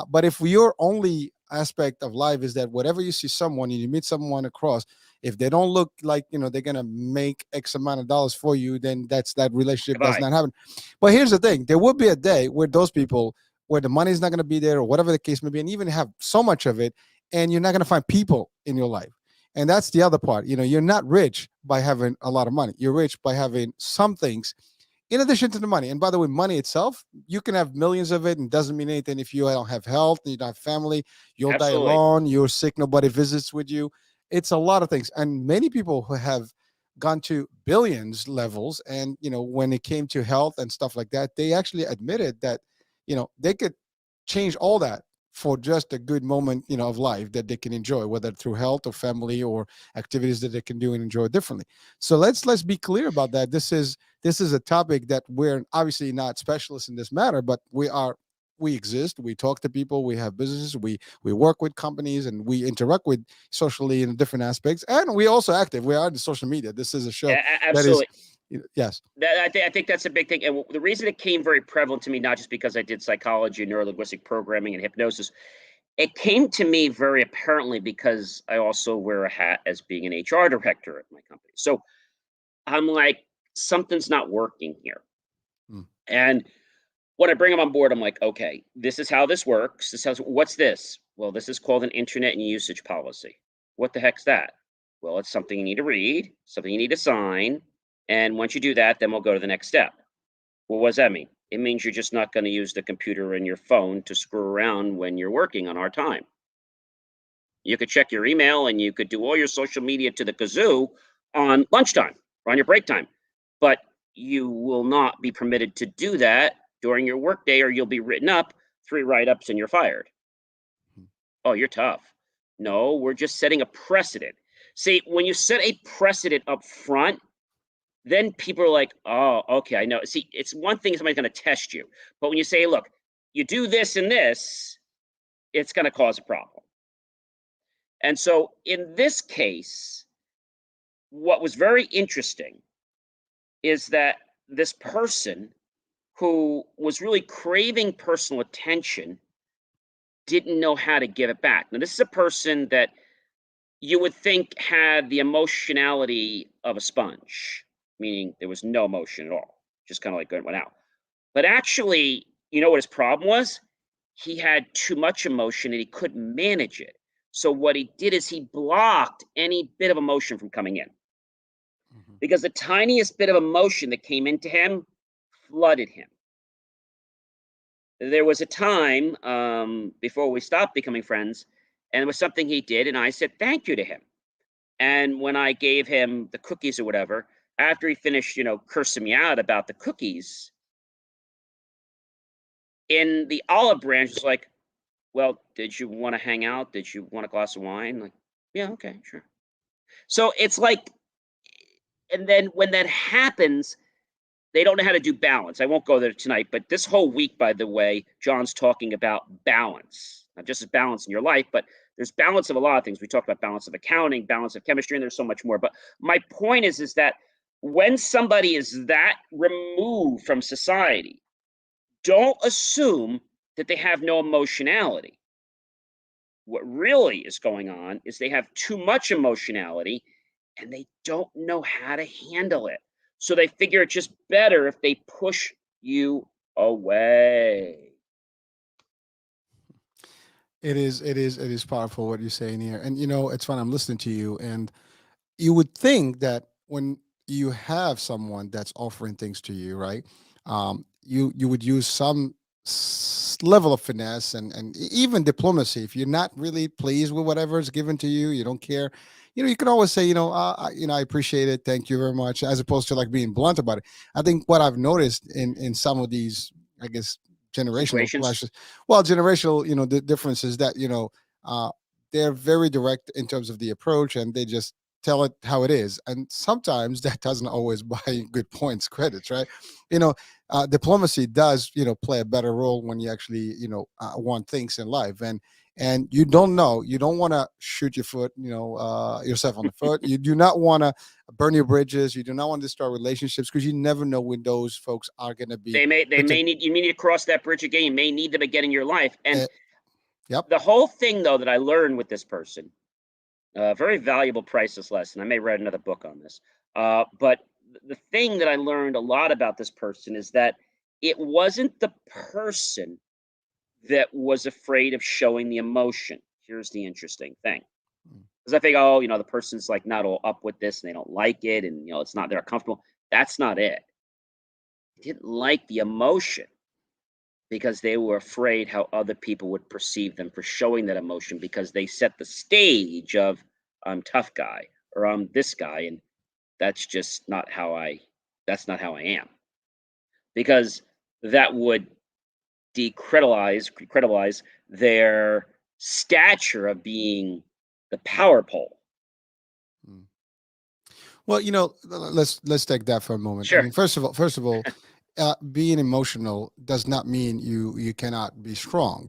But if your only aspect of life is that whatever you see someone and you meet someone across, if they don't look like they're gonna make X amount of dollars for you, then that relationship does Goodbye. not happen. But here's the thing: there will be a day where those people, where the money is not gonna be there, or whatever the case may be, and even have so much of it, and you're not gonna find people in your life. And that's the other part. You're not rich by having a lot of money. You're rich by having some things in addition to the money. And by the way, money itself, you can have millions of it and doesn't mean anything if you don't have health, you don't have family, you'll die Absolutely. alone, you're sick, nobody visits with you. It's a lot of things. And many people who have gone to billions levels, and when it came to health and stuff like that, they actually admitted that they could change all that for just a good moment of life that they can enjoy, whether through health or family or activities that they can do and enjoy differently. So let's be clear about that. This is a topic that we're obviously not specialists in this matter, but we exist, we talk to people, we have businesses, we work with companies, and we interact with socially in different aspects, and we also active, we are in social media. This is a show that is Absolutely. yes. I think that's a big thing. And the reason it came very prevalent to me, not just because I did psychology, neurolinguistic programming, and hypnosis, it came to me very apparently because I also wear a hat as being an HR director at my company. So I'm like, something's not working here. Mm. And when I bring them on board, I'm like, okay, this is how this works. What's this? Well, this is called an internet and usage policy. What the heck's that? Well, it's something you need to read, something you need to sign. And once you do that, then we'll go to the next step. Well, what does that mean? It means you're just not going to use the computer and your phone to screw around when you're working on our time. You could check your email and you could do all your social media to the kazoo on lunchtime or on your break time, but you will not be permitted to do that during your workday, or you'll be written up 3 write-ups and you're fired. Mm. Oh, you're tough. No, we're just setting a precedent. See, when you set a precedent up front, then people are like, oh, okay, I know. See, it's one thing somebody's going to test you, but when you say, look, you do this and this, it's going to cause a problem. And so in this case, what was very interesting is that this person who was really craving personal attention didn't know how to give it back. Now, this is a person that you would think had the emotionality of a sponge, meaning there was no emotion at all, just kind of like went out. But actually, you know what his problem was? He had too much emotion and he couldn't manage it. So what he did is he blocked any bit of emotion from coming in, Mhm. because the tiniest bit of emotion that came into him flooded him. There was a time before we stopped becoming friends, and it was something he did, and I said thank you to him. And when I gave him the cookies or whatever, after he finished, cursing me out about the cookies, in the olive branch, it's like, well, did you want to hang out? Did you want a glass of wine? Like, yeah, okay, sure. So it's like, and then when that happens, they don't know how to do balance. I won't go there tonight, but this whole week, by the way, John's talking about balance. not just as balance in your life, but there's balance of a lot of things. We talked about balance of accounting, balance of chemistry, and there's so much more. But my point is that when somebody is that removed from society, don't assume that they have no emotionality. What really is going on is they have too much emotionality and they don't know how to handle it. So they figure it's just better if they push you away. It is powerful what you're saying here. And it's fun. I'm listening to you, and you would think that when you have someone that's offering things to you, right? You would use some level of finesse and even diplomacy. If you're not really pleased with whatever is given to you, you don't care. You can always say, I appreciate it, thank you very much, as opposed to like being blunt about it. I think what I've noticed in some of these, I guess, generational Situations. clashes, well, generational, the difference is that uh, they're very direct in terms of the approach, and they just tell it how it is. And sometimes that doesn't always buy good points, credits, right? You know, Diplomacy does, play a better role when you actually, want things in life. And you don't know, you don't want to shoot your foot, yourself on the foot. You do not want to burn your bridges. You do not want to start relationships because you never know when those folks are going to be. They may need, you may need to cross that bridge again. You may need them again in your life. And Uh, yep. the whole thing though that I learned with this person, a very valuable priceless lesson. I may write another book on this. But the thing that I learned a lot about this person is that it wasn't the person that was afraid of showing the emotion. Here's the interesting thing. Mm. Because I think, oh, the person's like not all up with this and they don't like it, and it's not they're comfortable. That's not it. They didn't like the emotion because they were afraid how other people would perceive them for showing that emotion, because they set the stage of I'm tough guy or I'm this guy, and that's just not how I that's not how I am. Because that would credibilize their stature of being the power pole. Mm. Well, let's take that for a moment. I Sure. mean, first of all, being emotional does not mean you cannot be strong,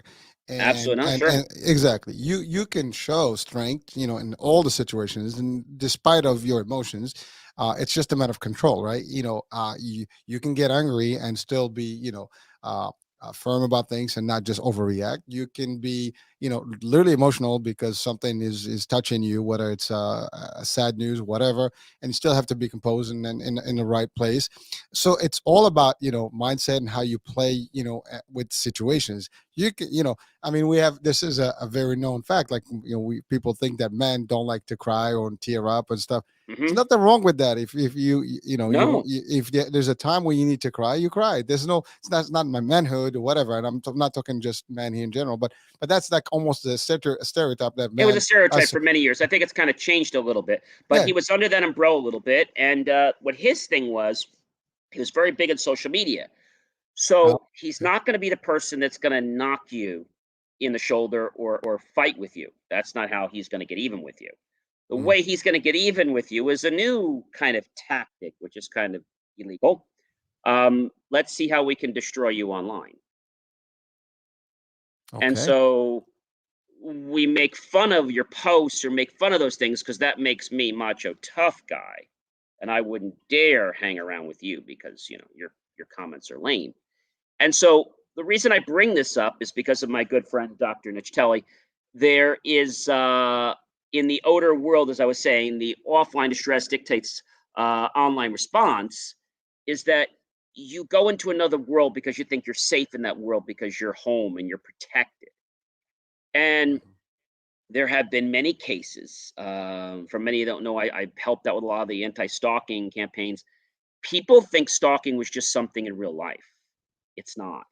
and Absolutely not. and Sure. and exactly, you can show strength, in all the situations, and despite of your emotions, it's just a matter of control, right? You can get angry and still be, uh, firm about things and not just overreact. You can be, literally emotional because something is touching you, whether it's a sad news, whatever, and you still have to be composed and in the right place. So it's all about, mindset and how you play, with situations. You can, I mean, we have, this is a very known fact. Like, we people think that men don't like to cry or tear up and stuff. There's Hmm. nothing wrong with that. If you want, No. if there's a time where you need to cry, you cry. There's no, it's not my manhood or whatever. And I'm not talking just man here in general, but that's like almost a stereotype that It was a man stereotype us. for many years. I think it's kind of changed a little bit, but Yeah. he was under that umbrella a little bit. And what his thing was, he was very big in social media. Oh, So he's not going to be the person that's going to knock you in the shoulder or fight with you. That's not how he's going to get even with you. The mm, way he's going to get even with you is a new kind of tactic, which is kind of illegal. Let's see how we can destroy you online. And okay. so we make fun of your posts or make fun of those things because that makes me macho tough guy, and I wouldn't dare hang around with you because your comments are lame. And so the reason I bring this up is because of my good friend Dr. Nichtelli. There is in the odor world, as I was saying, the offline distress dictates online response. Is that you go into another world because you think you're safe in that world because you're home and you're protected. And Mhm. there have been many cases. For many who don't know, I helped out with a lot of the anti-stalking campaigns. People think stalking was just something in real life. It's not.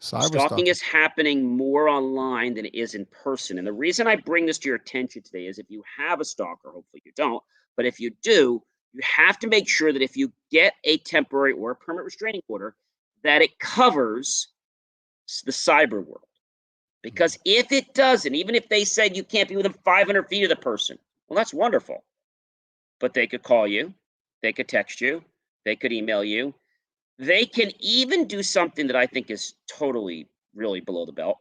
Cyber Stalking stalking. is happening more online than it is in person. And the reason I bring this to your attention today is if you have a stalker, hopefully you don't, but if you do, you have to make sure that if you get a temporary or a permanent restraining order, that it covers the cyber world. Mm. Because if it doesn't, even if they said you can't be within 500 feet of the person, well, that's wonderful. But they could call you, they could text you, they could email you. They can even do something that I think is totally, really below the belt.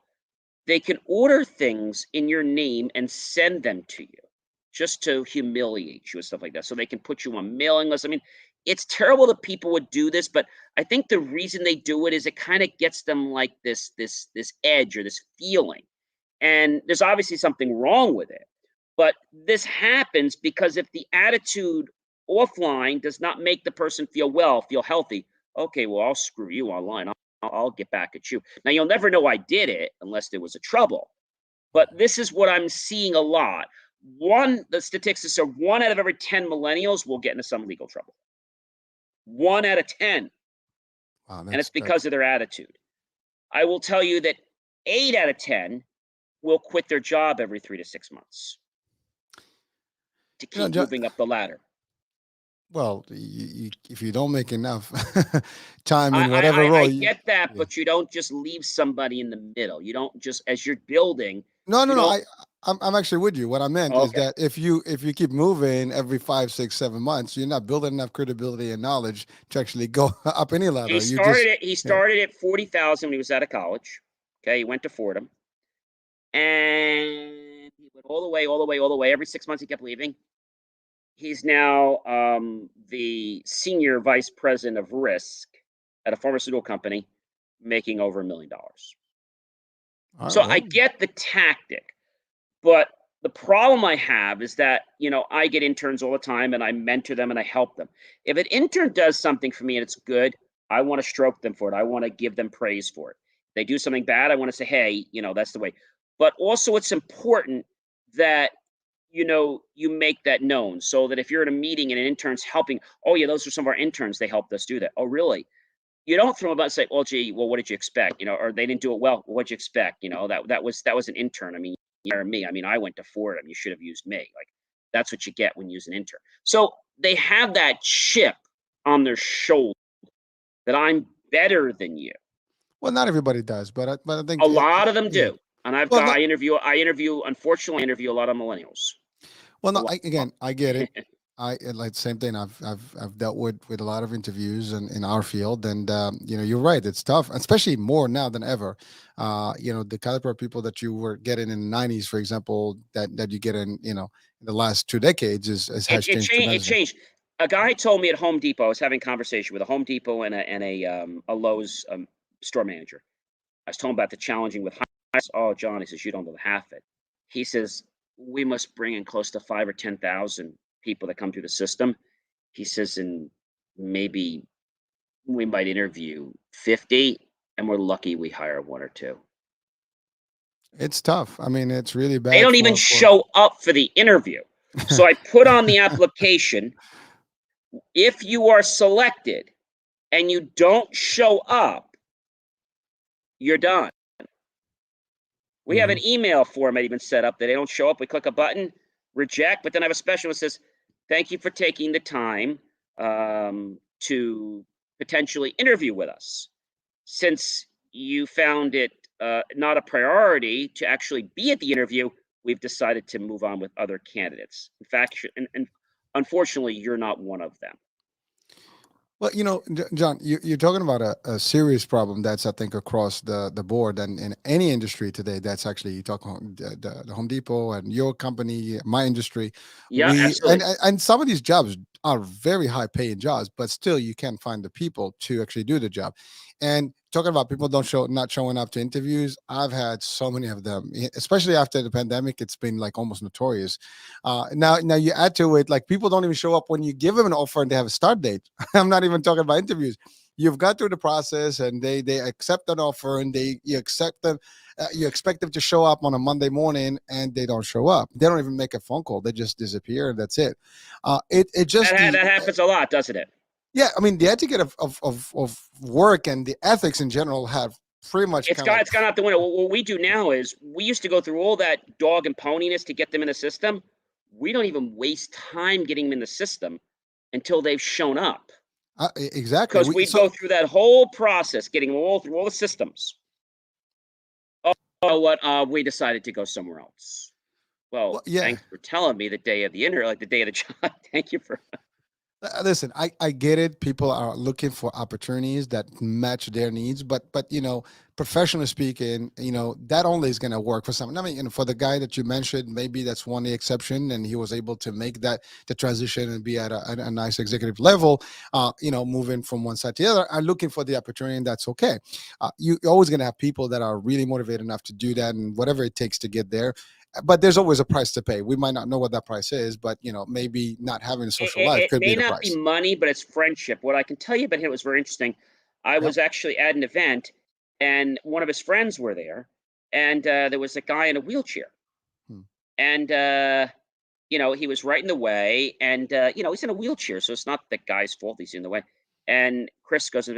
they can order things in your name and send them to you just to humiliate you and stuff like that. So they can put you on mailing lists. I mean, it's terrible that people would do this, but I think the reason they do it is it kind of gets them like this edge or this feeling. And there's obviously something wrong with it. But this happens because if the attitude offline does not make the person feel well, feel healthy, okay, well, I'll screw you online. I'll get back at you. Now, you'll never know I did it unless there was a trouble. But this is what I'm seeing a lot. The statistics are 1 out of every 10 millennials will get into some legal trouble. 1 out of 10. Wow, And it's because of their attitude. I will tell you that 8 out of 10 will quit their job every 3 to 6 months to keep moving up the ladder. Well, if you don't make enough time in whatever role, I get that, but you don't just leave somebody in the middle. You don't just, as you're building. No. I'm actually with you. What I meant is that if you keep moving every 5, 6, 7 months, you're not building enough credibility and knowledge to actually go up any ladder. He started at 40,000 when he was out of college. Okay, he went to Fordham, and he went all the way. Every 6 months, he kept leaving. He's now the senior vice president of risk at a pharmaceutical company, making over $1 million. So I get the tactic, but the problem I have is that, I get interns all the time and I mentor them and I help them. If an intern does something for me and it's good, I want to stroke them for it. I want to give them praise for it. If they do something bad, I want to say, hey, that's the way. But also it's important that you make that known so that if you're at a meeting and an intern's helping, oh yeah, those are some of our interns, they helped us do that. Oh, really? You don't throw them out and say, well, gee, well, what did you expect? Or they didn't do it well. What'd you expect? That was an intern. I mean, you me. I mean, I went to Fordham. You should have used me. Like, that's what you get when you use an intern. So they have that chip on their shoulder that I'm better than you. Well, not everybody does, but I think a lot of them do. And Well, I interview, unfortunately, I interview a lot of millennials. Well, no, I get it. I like the same thing. I've dealt with a lot of interviews in our field, and you're right. It's tough, especially more now than ever. The caliber of people that you were getting in the '90s, for example, that you get in the last 2 decades has changed. It changed. A guy told me at Home Depot. I was having a conversation with a Home Depot and a Lowe's store manager. I was telling him about the challenging with hires. Oh, John, he says, you don't know half it. He says, we must bring in close to 5,000 or 10,000 people that come through the system. He says, and maybe we might interview 50, and we're lucky we hire 1 or 2. It's tough. I mean, it's really bad. They don't even show up for the interview. So I put on the application, if you are selected and you don't show up, you're done. We have an email format even set up that they don't show up. We click a button, reject, but then I have a special that says, thank you for taking the time to potentially interview with us. Since you found it not a priority to actually be at the interview, we've decided to move on with other candidates. In fact, and unfortunately, you're not one of them. Well, John, you're talking about a serious problem that's, I think, across the board and in any industry today. That's actually, you talk the Home Depot and your company, my industry. Yeah, absolutely. And some of these jobs are very high paying jobs, but still you can't find the people to actually do the job. And talking about people not showing up to interviews, I've had so many of them, especially after the pandemic. It's been like almost notorious. Now you add to it, like, people don't even show up when you give them an offer and they have a start date. I'm not even talking about interviews. You've got through the process and they accept an offer and you accept them. You expect them to show up on a Monday morning and they don't show up. They don't even make a phone call. They just disappear and that's it. That happens a lot, doesn't it? Yeah, I mean, the etiquette of work and the ethics in general have pretty much it's gone out the window. What we do now is we used to go through all that dog and poniness to get them in the system. We don't even waste time getting them in the system until they've shown up. Exactly. Because we go through that whole process, getting them all through all the systems. We decided to go somewhere else. Well, yeah. Thanks for telling me the day of the interview, like the day of the job. Thank you for... Listen, I get it. People are looking for opportunities that match their needs, but professionally speaking, that only is going to work for someone. I mean, for the guy that you mentioned, maybe that's one the exception, and he was able to make the transition and be at a nice executive level. Moving from one side to the other, and looking for the opportunity, and that's okay. You're always going to have people that are really motivated enough to do that, and whatever it takes to get there. But there's always a price to pay. We might not know what that price is, but maybe not having a social life It could be may the not be price. money, but it's friendship. What I can tell you about him was very interesting. I Yep. was actually at an event, and one of his friends were there, and there was a guy in a wheelchair, Hmm. and he was right in the way, and he's in a wheelchair, so it's not the guy's fault he's in the way. And Chris goes and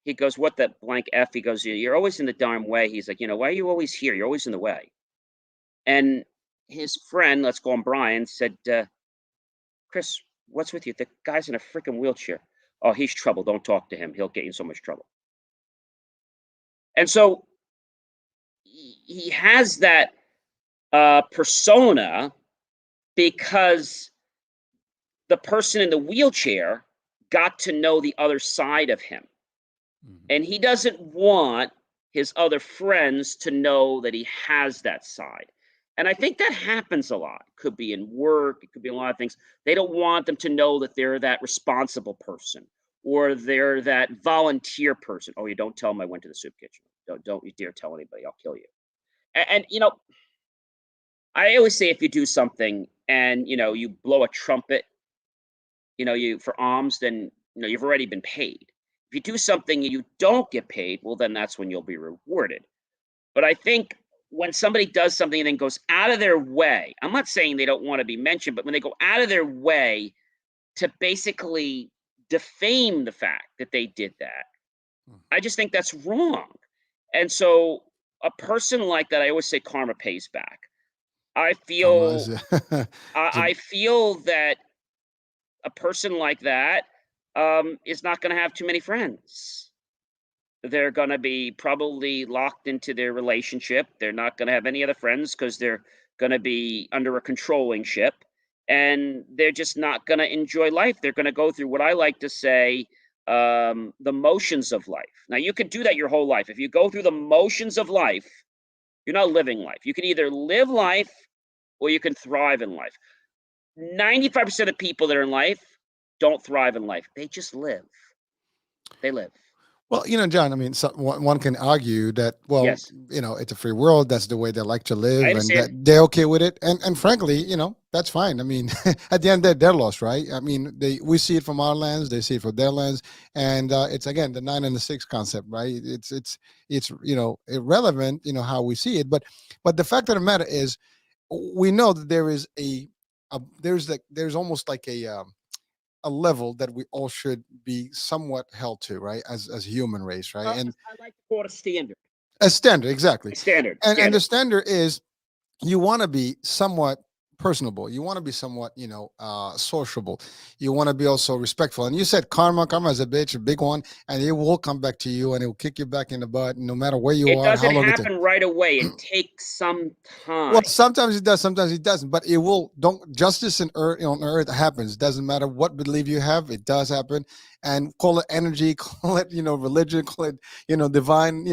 he goes, "What the blank f?" He goes, "You're always in the darn way." He's like, "Why are you always here? You're always in the way." And his friend, let's call him Brian, said, "Chris, what's with you? The guy's in a freaking wheelchair." "Oh, he's trouble. Don't talk to him. He'll get you in so much trouble." And so he has that persona because the person in the wheelchair got to know the other side of him. Mhm. And he doesn't want his other friends to know that he has that side. And I think that happens a lot. Could be in work, it could be a lot of things. They don't want them to know that they're that responsible person or they're that volunteer person. "Oh, you don't tell them I went to the soup kitchen. Don't you dare tell anybody. I'll kill you." And I always say if you do something and you blow a trumpet, you for alms, then you've already been paid. If you do something and you don't get paid, well, then that's when you'll be rewarded. But I think when somebody does something and then goes out of their way, I'm not saying they don't want to be mentioned, but when they go out of their way to basically defame the fact that they did that, Mhm. I just think that's wrong. And so a person like that, I always say karma pays back. I Karma feel is a I feel that a person like that is not going to have too many friends. They're going to be probably locked into their relationship. They're not going to have any other friends because they're going to be under a controlling ship. And they're just not going to enjoy life. They're going to go through what I like to say the motions of life. Now, you could do that your whole life. If you go through the motions of life, you're not living life. You can either live life or you can thrive in life. 95% of people that are in life don't thrive in life. They just live. They live. Well, John, I mean, one can argue that, well, Yes, it's a free world. That's the way they like to I live, and that understand. they're okay with it. And frankly, that's fine. I mean, at the end, they're lost, right? I mean, we see it from our lens, they see it from their lens, and it's again the 9 and the 6 concept, right? It's irrelevant, how we see it, but the fact of the matter is, we know that there is there's almost like a level that we all should be somewhat held to, right? As human race, right? And I like to call it a standard. a standard, exactly. A standard. And the Standard. standard is, you want to be somewhat personable, you want to be somewhat sociable, you want to be also respectful. And you said karma is a bitch, a big one, and it will come back to you, and it will kick you back in the butt no matter where you It are, how doesn't long it takes. happen right away. It takes some Well, time. sometimes it does, sometimes it doesn't. But it will. Don't justice in earth on earth happens. Doesn't matter what belief you have, it does happen. And call it energy, call it religion, call it divine,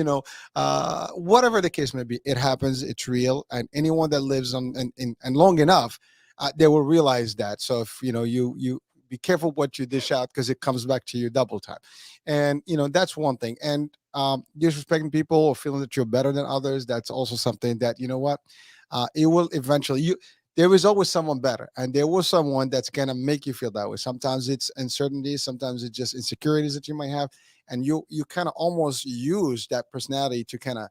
whatever the case may be. It happens. It's real. And anyone that lives on and long enough, they will realize that. So if you be careful what you dish out, because it comes back to you double time. And that's one thing. And disrespecting people or feeling that you're better than others, that's also something that, what, it will eventually, there is always someone better, and there was someone that's going to make you feel that way. Sometimes it's uncertainty, sometimes it's just insecurities that you might have, and you kind of almost use that personality to kind of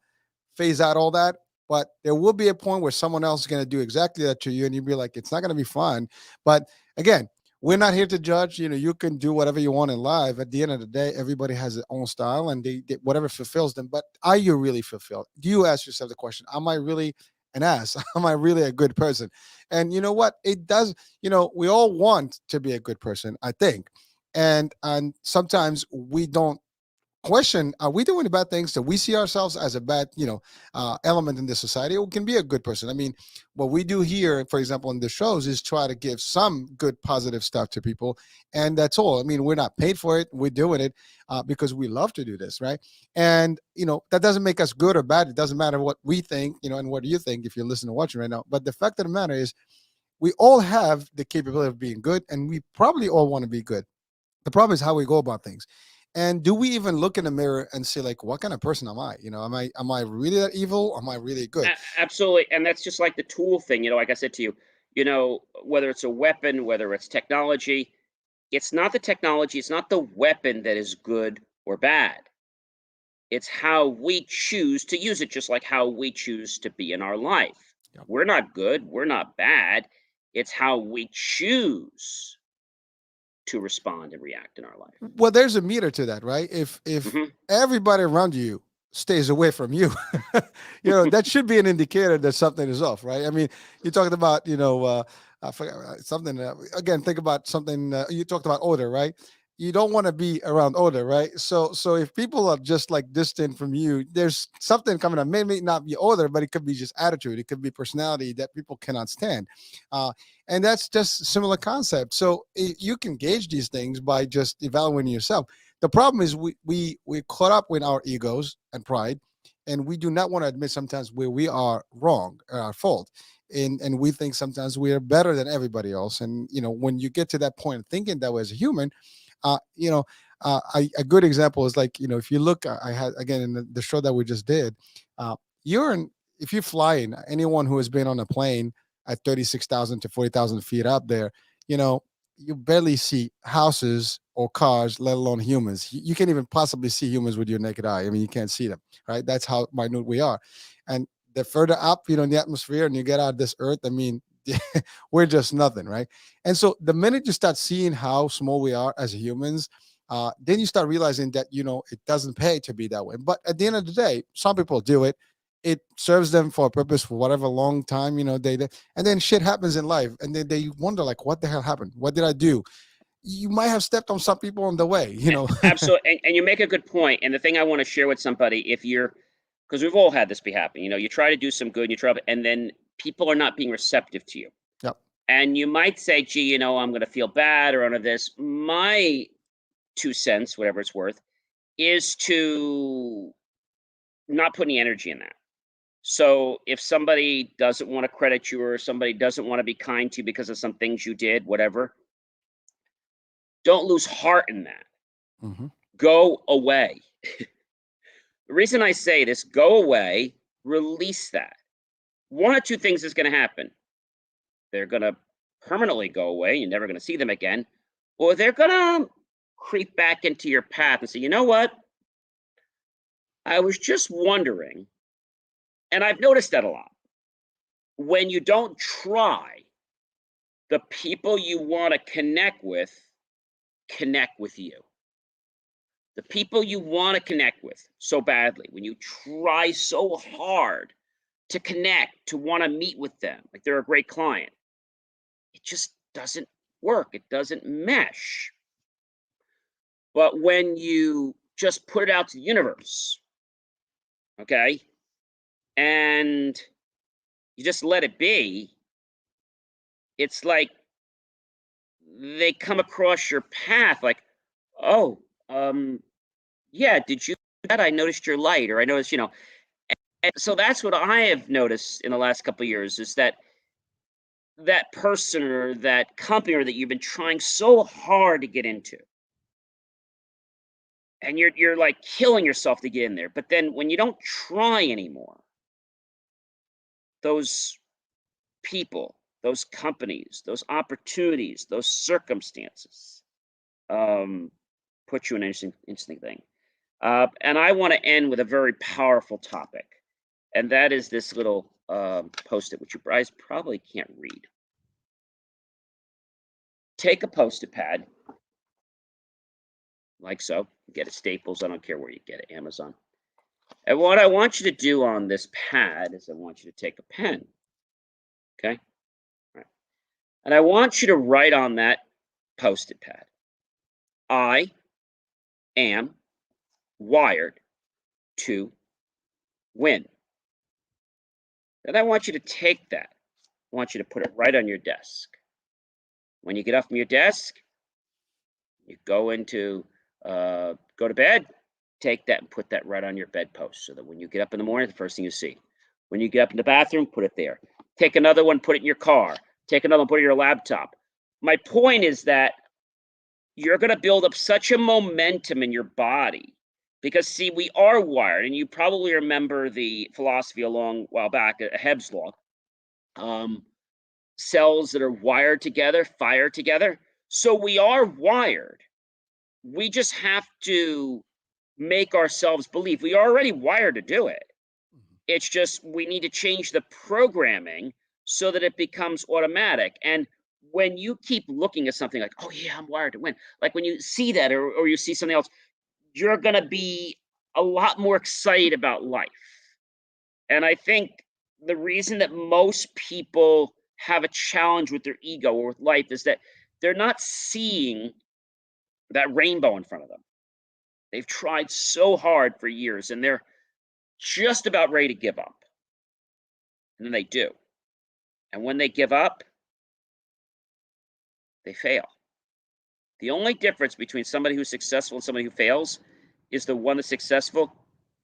phase out all that. But there will be a point where someone else is going to do exactly that to you, and you'll be like, it's not going to be fun. But again, we're not here to judge. You can do whatever you want in life. At the end of the day, everybody has their own style, and they whatever fulfills them. But are you really fulfilled? Do you ask yourself the question, am I really an ass? Am I really a good person? And you know what? It does, we all want to be a good person, I think. And sometimes we don't question, are we doing bad things? So we see ourselves as a bad, element in the society, or can be a good person? I mean, what we do here, for example, in the shows, is try to give some good positive stuff to people, and that's all. I mean, we're not paid for it. We're doing it because we love to do this, right? And that doesn't make us good or bad. It doesn't matter what we think, and what you think if you're listening or watching right now. But the fact of the matter is, we all have the capability of being good, and we probably all want to be good. The problem is how we go about things. And do we even look in the mirror and say, like, what kind of person am I? Am I really that evil? Am I really good? Absolutely. And that's just like the tool thing, like I said to you, whether it's a weapon, whether it's technology, it's not the technology, it's not the weapon that is good or bad. It's how we choose to use it, just like how we choose to be in our life. Yep. We're not good, we're not bad. It's how we choose to respond and react in our life. Well, there's a meter to that, right? If Mhm. everybody around you stays away from you, that should be an indicator that something is off, right? I mean, you talked about, I forgot something. Again, think about something. You talked about odor, right? You don't want to be around odor, right? So if people are just like distant from you, there's something coming up. Maybe not be odor, but it could be just attitude. It could be personality that people cannot stand. And that's just similar concept. So you can gauge these things by just evaluating yourself. The problem is we caught up with our egos and pride, and we do not want to admit sometimes where we are wrong or our fault. And we think sometimes we are better than everybody else. And when you get to that point of thinking that way as a human, uh, you know, a good example is like, if you look, I had again in the show that we just did, uh, you're in, if you're flying, anyone who has been on a plane at 36,000 to 40,000 feet up there, you know, you barely see houses or cars, let alone humans. You can't even possibly see humans with your naked eye. I mean, you can't see them, right? That's how minute we are. And the further up, in the atmosphere and you get out of this earth, I mean, we're just nothing, right? And so the minute you start seeing how small we are as humans, then you start realizing that, it doesn't pay to be that way. But at the end of the day, some people do it. It serves them for a purpose for whatever long time, and then shit happens in life. And then they wonder, like, what the hell happened? What did I do? You might have stepped on some people on the way. Absolutely. And you make a good point. And the thing I want to share with somebody, because we've all had this be happen, you try to do some good and and then people are not being receptive to you. Yep. And you might say, gee, I'm going to feel bad or under this. My 2 cents, whatever it's worth, is to not put any energy in that. So if somebody doesn't want to credit you or somebody doesn't want to be kind to you because of some things you did, whatever, don't lose heart in that. Mm-hmm. Go away. The reason I say this, go away, release that. One or two things is going to happen. They're going to permanently go away. You're never going to see them again. Or they're going to creep back into your path and say, you know what? I was just wondering, and I've noticed that a lot. When you don't try, the people you want to connect with you. The people you want to connect with so badly, when you try so hard to connect, to want to meet with them, like they're a great client, it just doesn't work. It doesn't mesh. But when you just put it out to the universe, okay, and you just let it be, it's like they come across your path like, oh, yeah, did you do that? I noticed your light, or I noticed, And so that's what I have noticed in the last couple of years is that person or that company or that you've been trying so hard to get into, and you're like killing yourself to get in there. But then when you don't try anymore, those people, those companies, those opportunities, those circumstances, um, put you in an interesting thing. And I want to end with a very powerful topic, and that is this little post-it, which you guys probably can't read. Take a post-it pad, like so. Get it Staples. I don't care where you get it, Amazon. And what I want you to do on this pad is I want you to take a pen. Okay? All right. And I want you to write on that post-it pad, I am wired to win. And I want you to take that. I want you to put it right on your desk. When you get up from your desk, you go to bed, take that and put that right on your bedpost so that when you get up in the morning, the first thing you see. When you get up in the bathroom, put it there. Take another one, put it in your car. Take another one, put it in your laptop. My point is that you're going to build up such a momentum in your body because, see, we are wired, and you probably remember the philosophy a long while back, Hebb's law. Cells that are wired together fire together. So we are wired. We just have to make ourselves believe we are already wired to do it. It's just we need to change the programming so that it becomes automatic. And when you keep looking at something like, oh yeah, I'm wired to win, like when you see that or you see something else, you're going to be a lot more excited about life. And I think the reason that most people have a challenge with their ego or with life is that they're not seeing that rainbow in front of them. They've tried so hard for years and they're just about ready to give up. And then they do. And when they give up, they fail. The only difference between somebody who's successful and somebody who fails is the one that's successful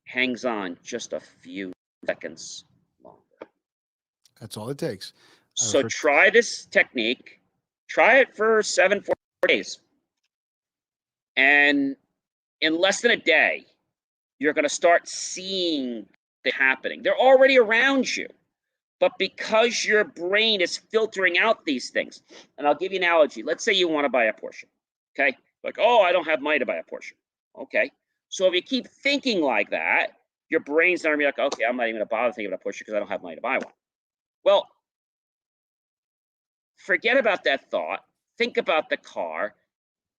hangs on just a few seconds longer. That's all it takes. So try this technique. Try it for 4 days. And in less than a day, you're going to start seeing it happening. They're already around you. But because your brain is filtering out these things, and I'll give you an analogy. Let's say you want to buy a Porsche, okay? Like, oh, I don't have money to buy a Porsche. Okay. So if you keep thinking like that, your brain's not going to be like, okay, I'm not even going to bother thinking about a Porsche because I don't have money to buy one. Well, forget about that thought. Think about the car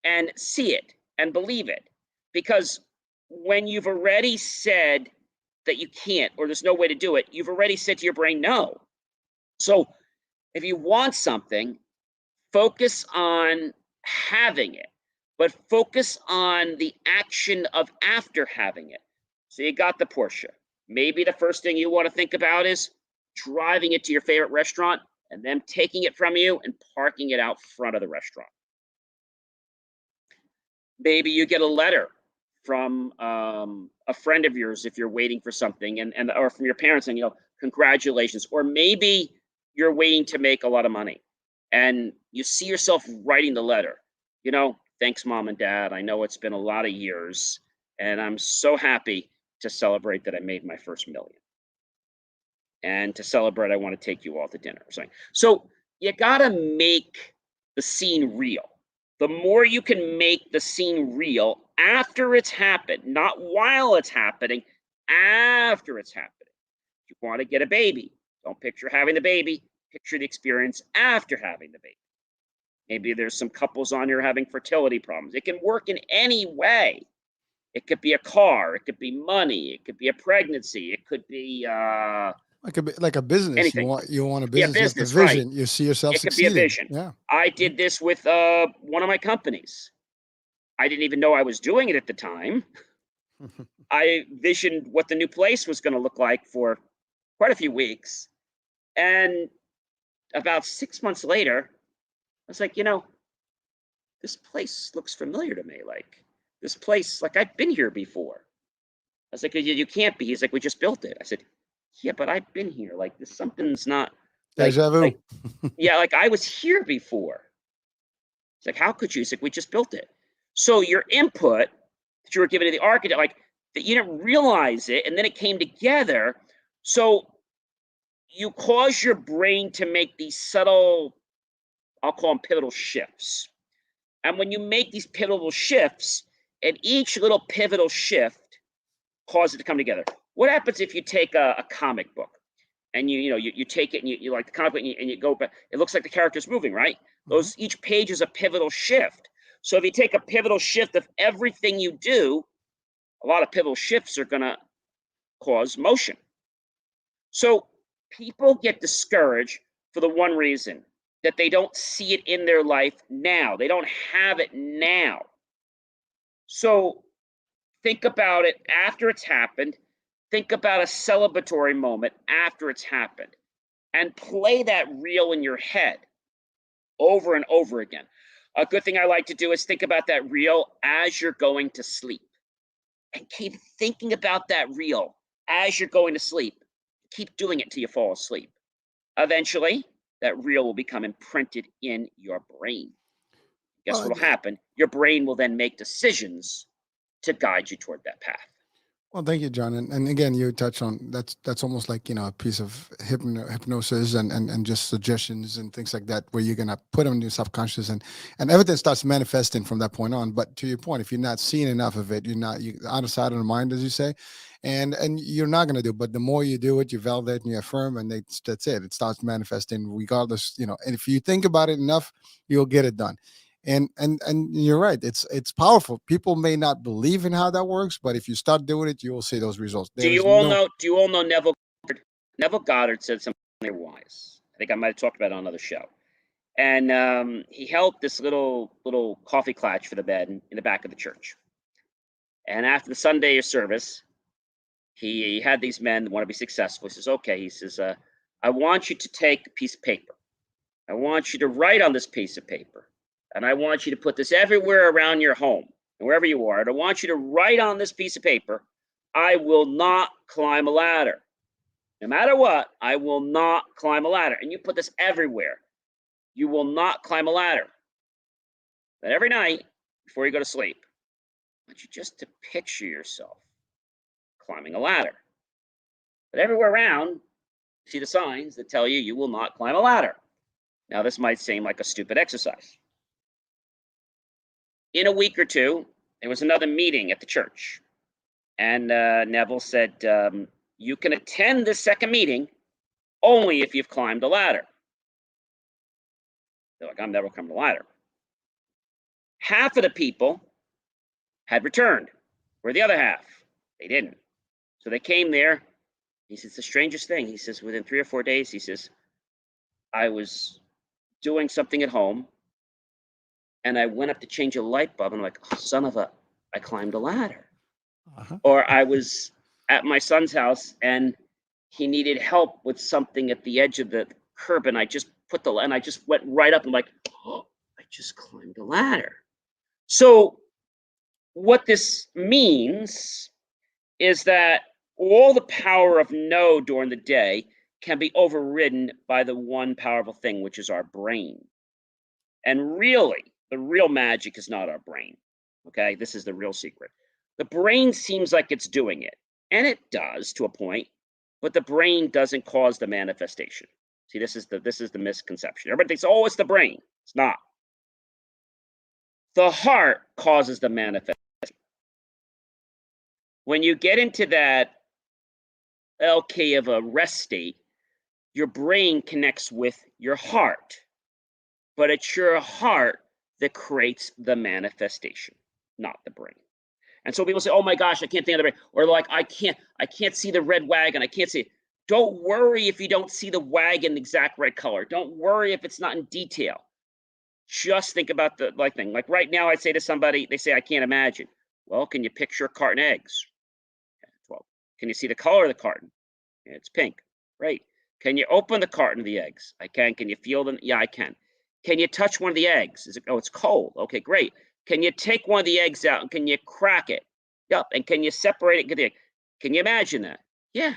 and see it and believe it. Because when you've already said that you can't or there's no way to do it, you've already said to your brain no. So if you want something, focus on having it, but focus on the action of after having it. So you got the Porsche. Maybe the first thing you want to think about is driving it to your favorite restaurant and them taking it from you and parking it out front of the restaurant. Maybe you get a letter from a friend of yours if you're waiting for something, and or from your parents saying, congratulations. Or maybe you're waiting to make a lot of money, and you see yourself writing the letter. Thanks, Mom and Dad. I know it's been a lot of years, and I'm so happy to celebrate that I made my first million. And to celebrate, I want to take you all to dinner or something. So you got to make the scene real. The more you can make the scene real after it's happened, not while it's happening, after it's happening. If you want to get a baby, don't picture having the baby, picture the experience after having the baby. Maybe there's some couples on here having fertility problems. It can work in any way. It could be a car, it could be money, it could be a pregnancy, it could be like a business. Anything. You want a business. Yeah, business, you have the vision. right. You see yourself succeeding. It could be a vision. Yeah. I did this with one of my companies. I didn't even know I was doing it at the time. I visioned what the new place was going to look like for quite a few weeks. And about 6 months later, I was like, this place looks familiar to me. Like this place, like I've been here before. I was like, you can't be. He's like, we just built it. I said, yeah, but I've been here. Like this, something's not. Deja vu. Yeah, like I was here before. It's like, how could you? He's like, we just built it. So your input that you were given to the architect, like that you didn't realize it, and then it came together. So you cause your brain to make these subtle, I'll call them pivotal shifts. And when you make these pivotal shifts, and each little pivotal shift causes it to come together. What happens if you take a comic book and you take it and you like the comic book and you go back? It looks like the character's moving, right? Those each page is a pivotal shift. So if you take a pivotal shift of everything you do, a lot of pivotal shifts are going to cause motion. So people get discouraged for the one reason that they don't see it in their life now. They don't have it now. So Think about it after it's happened. Think about a celebratory moment after it's happened and play that reel in your head over and over again. A good thing I like to do is think about that reel as you're going to sleep and keep thinking about that reel as you're going to sleep. Keep doing it till you fall asleep. Eventually, that reel will become imprinted in your brain. Guess Well, what will happen? Your brain will then make decisions to guide you toward that path. well, thank you, John. And again, you touch on that's almost like a piece of hypnosis and just suggestions and things like that, where you're gonna put them in your subconscious and everything starts manifesting from that point on. But to your point, if you're not seeing enough of it, you're not out of sight of the mind, as you say, and you're not gonna do. But the more you do it, you validate and you affirm, and that's it. It starts manifesting regardless. And if you think about it enough, you'll get it done. And you're right, it's powerful. People may not believe in how that works, but if you start doing it, you will see those results. Do There you is all no know? Do you all know Neville Goddard? Neville Goddard said something wise. I think I might have talked about it on another show. And he held this little coffee clutch for the bed in the back of the church. And after the Sunday service, he had these men that want to be successful. He says, "Okay," he says, "I want you to take a piece of paper. I want you to write on this piece of paper, and I want you to put this everywhere around your home, and wherever you are. And I want you to write on this piece of paper, 'I will not climb a ladder. No matter what, I will not climb a ladder.' And you put this everywhere. You will not climb a ladder. But every night before you go to sleep, I want you just to picture yourself climbing a ladder. But everywhere around, you see the signs that tell you you will not climb a ladder." Now, this might seem like a stupid exercise. In a week or two, there was another meeting at the church. And Neville said, "You can attend this second meeting only if you've climbed a ladder." They're like, "I'm never climbing a ladder." Half of the people had returned. Where the other half? They didn't. So they came there. He says, "The strangest thing." He says, "Within 3 or 4 days," he says, "I was doing something at home and I went up to change a light bulb and I'm like, oh, son of a, I climbed a ladder." uh-huh. Or I was at my son's house and he needed help with something at the edge of the curb and I just went right up and like, oh, I just climbed a ladder. So what this means is that all the power of no during the day can be overridden by the one powerful thing, which is our brain. And really, the real magic is not our brain. Okay, this is the real secret. The brain seems like it's doing it, and it does to a point, but the brain doesn't cause the manifestation. See, this is the misconception. Everybody thinks, "Oh, it's the brain." It's not. The heart causes the manifestation. When you get into that LK of a rest state, your brain connects with your heart, but it's your heart that creates the manifestation, not the brain. And so people say, "Oh my gosh, I can't think of the brain," or like, I can't see the red wagon. I can't see it." Don't worry if you don't see the wagon the exact right color. Don't worry if it's not in detail. Just think about the like thing. Like right now, I'd say to somebody, they say, "I can't imagine." Well, can you picture a carton of eggs? Well, can you see the color of the carton? Yeah, it's pink. Great. Can you open the carton of the eggs? I can. Can you feel them? Yeah, I can. Can you touch one of the eggs? Is it? Oh, it's cold. Okay, great. Can you take one of the eggs out and can you crack it? Yep. And can you separate it? Get the egg? Can you imagine that? Yeah.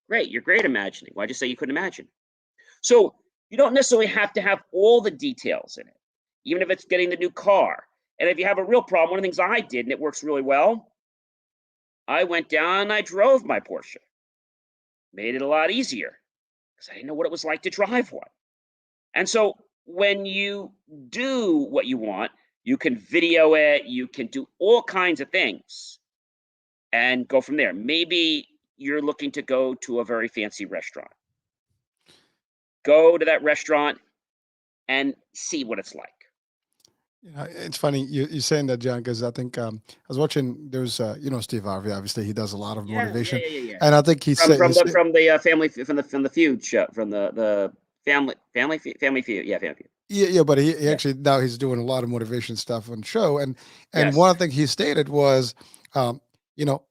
Great. You're great imagining. Why'd you say you couldn't imagine? So you don't necessarily have to have all the details in it, even if it's getting the new car. And if you have a real problem, one of the things I did, and it works really well, I went down and I drove my Porsche. Made it a lot easier because I didn't know what it was like to drive one. And so when you do what you want, you can video it, you can do all kinds of things and go from there. Maybe you're looking to go to a very fancy restaurant. Go to that restaurant and see what it's like. It's funny you saying that, John, because I think I was watching. There's Steve Harvey. Obviously, he does a lot of Yeah, yeah, motivation, yeah, yeah, yeah. and I think he From said from the from the family from the feud show from the family feud. Yeah, family feud. yeah, but he Yeah. actually now he's doing a lot of motivation stuff on show, and one Yes. thing he stated was you know,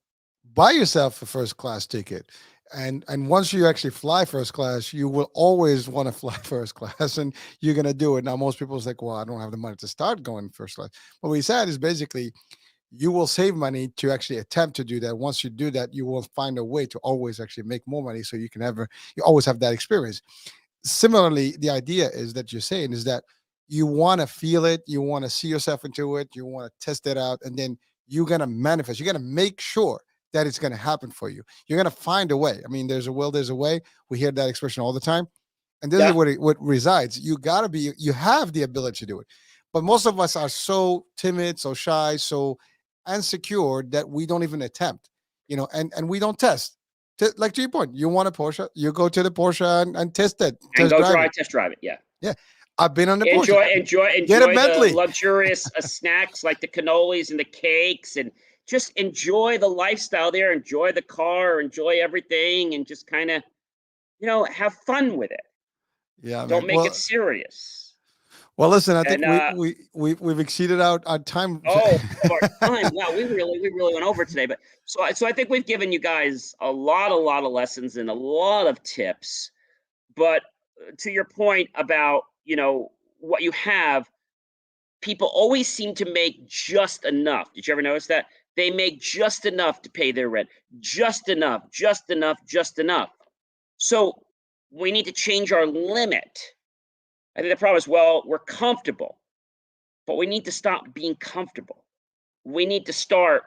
buy yourself a first class ticket. And once you actually fly first class, you will always want to fly first class, and you're gonna do it. Now, most people say, "Well, I don't have the money to start going first class." What we said is basically you will save money to actually attempt to do that. Once you do that, you will find a way to always actually make more money, so you always have that experience. Similarly, the idea is that you're saying is that you want to feel it, you want to see yourself into it, you want to test it out, and then you're going to manifest. You're going to make sure that it's going to happen for you. You're going to find a way. I mean, there's a will, there's a way. We hear that expression all the time. And this is Yeah. what resides. You have the ability to do it. But most of us are so timid, so shy, so insecure that we don't even attempt, and we don't test. Like to your point, you want a Porsche, you go to the Porsche and test it, And test go drive it. test drive it. Yeah. Yeah. I've been on the Porsche. Get a Enjoy the Bentley. luxurious snacks like the cannolis and the cakes, and just enjoy the lifestyle there. Enjoy the car, enjoy everything, and just kind of, have fun with it. Yeah, Don't man. make it serious. Well, listen, I think And we've exceeded our time. of our time. Wow, we really went over today. But so I think we've given you guys a lot of lessons and a lot of tips. But to your point about, what you have, people always seem to make just enough. Did you ever notice that? They make just enough to pay their rent. Just enough, just enough, just enough. So we need to change our limit. I think the problem is, well, we're comfortable, but we need to stop being comfortable. We need to start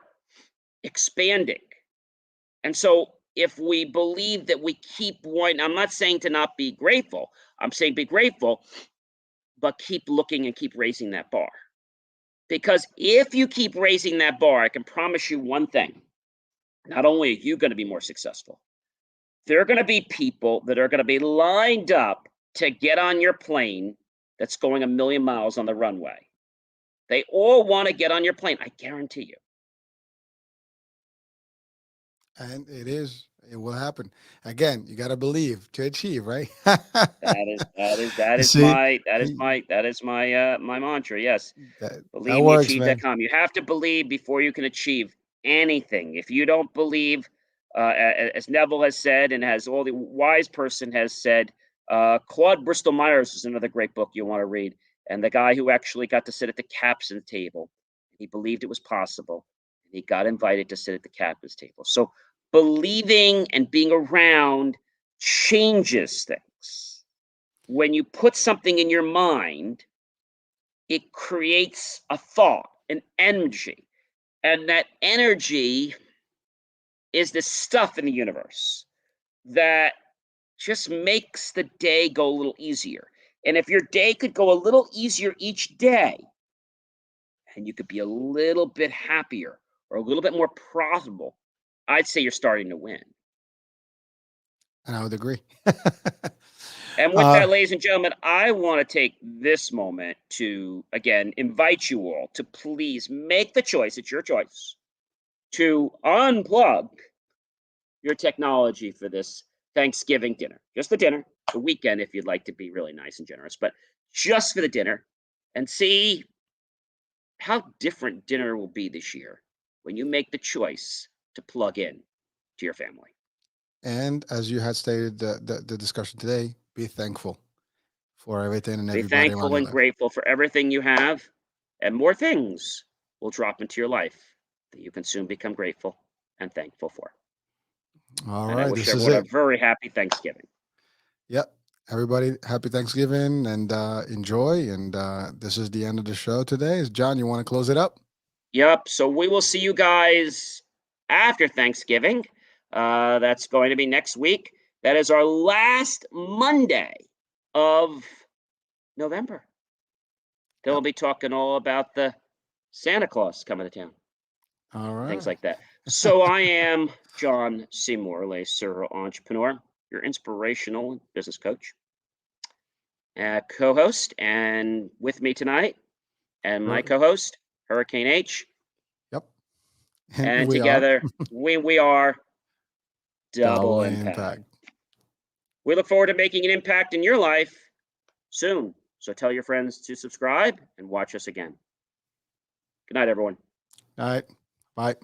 expanding. And so if we believe that we keep wanting, I'm not saying to not be grateful. I'm saying be grateful, but keep looking and keep raising that bar. Because if you keep raising that bar, I can promise you one thing. Not only are you going to be more successful, there are going to be people that are going to be lined up to get on your plane that's going 1,000,000 miles on the runway. They all want to get on your plane. I guarantee you. And it will happen. Again, you got to believe to achieve, right? That is See, my mantra. Yes. that Believe me, works, man. achieve.com. You have to believe before you can achieve anything. If you don't believe, as Neville has said, and as all the wise person has said, Claude Bristol Myers is another great book you want to read. And the guy who actually got to sit at the captain's table, he believed it was possible. And he got invited to sit at the captain's table. So believing and being around changes things. When you put something in your mind, it creates a thought, an energy. And that energy is the stuff in the universe that just makes the day go a little easier. And if your day could go a little easier each day, and you could be a little bit happier or a little bit more profitable, I'd say you're starting to win. And I would agree. And with that, ladies and gentlemen, I want to take this moment to, again, invite you all to please make the choice, it's your choice, to unplug your technology for this Thanksgiving dinner. Just the dinner, the weekend if you'd like to be really nice and generous, but just for the dinner, and see how different dinner will be this year when you make the choice to plug in to your family. And as you had stated, the discussion today, be thankful for everything and Be everybody around thankful your and life. grateful for everything you have, and more things will drop into your life that you can soon become grateful and thankful for. All And I right, wish this is everyone a it. very happy Thanksgiving. Yep. Everybody, happy Thanksgiving and enjoy. And this is the end of the show today. Is John, you want to close it up? Yep. So we will see you guys after Thanksgiving. That's going to be next week. That is our last Monday of November. Then we'll Yep. be talking all about the Santa Claus coming to town, All things right. like that. So I am John Seymour, a serial entrepreneur, your inspirational business coach, co-host, and with me tonight, and my co-host, Hurricane H. Yep. And We are together, we are Double Double Impact. Impact. We look forward to making an impact in your life soon. So tell your friends to subscribe and watch us again. Good night, everyone. All right. Bye.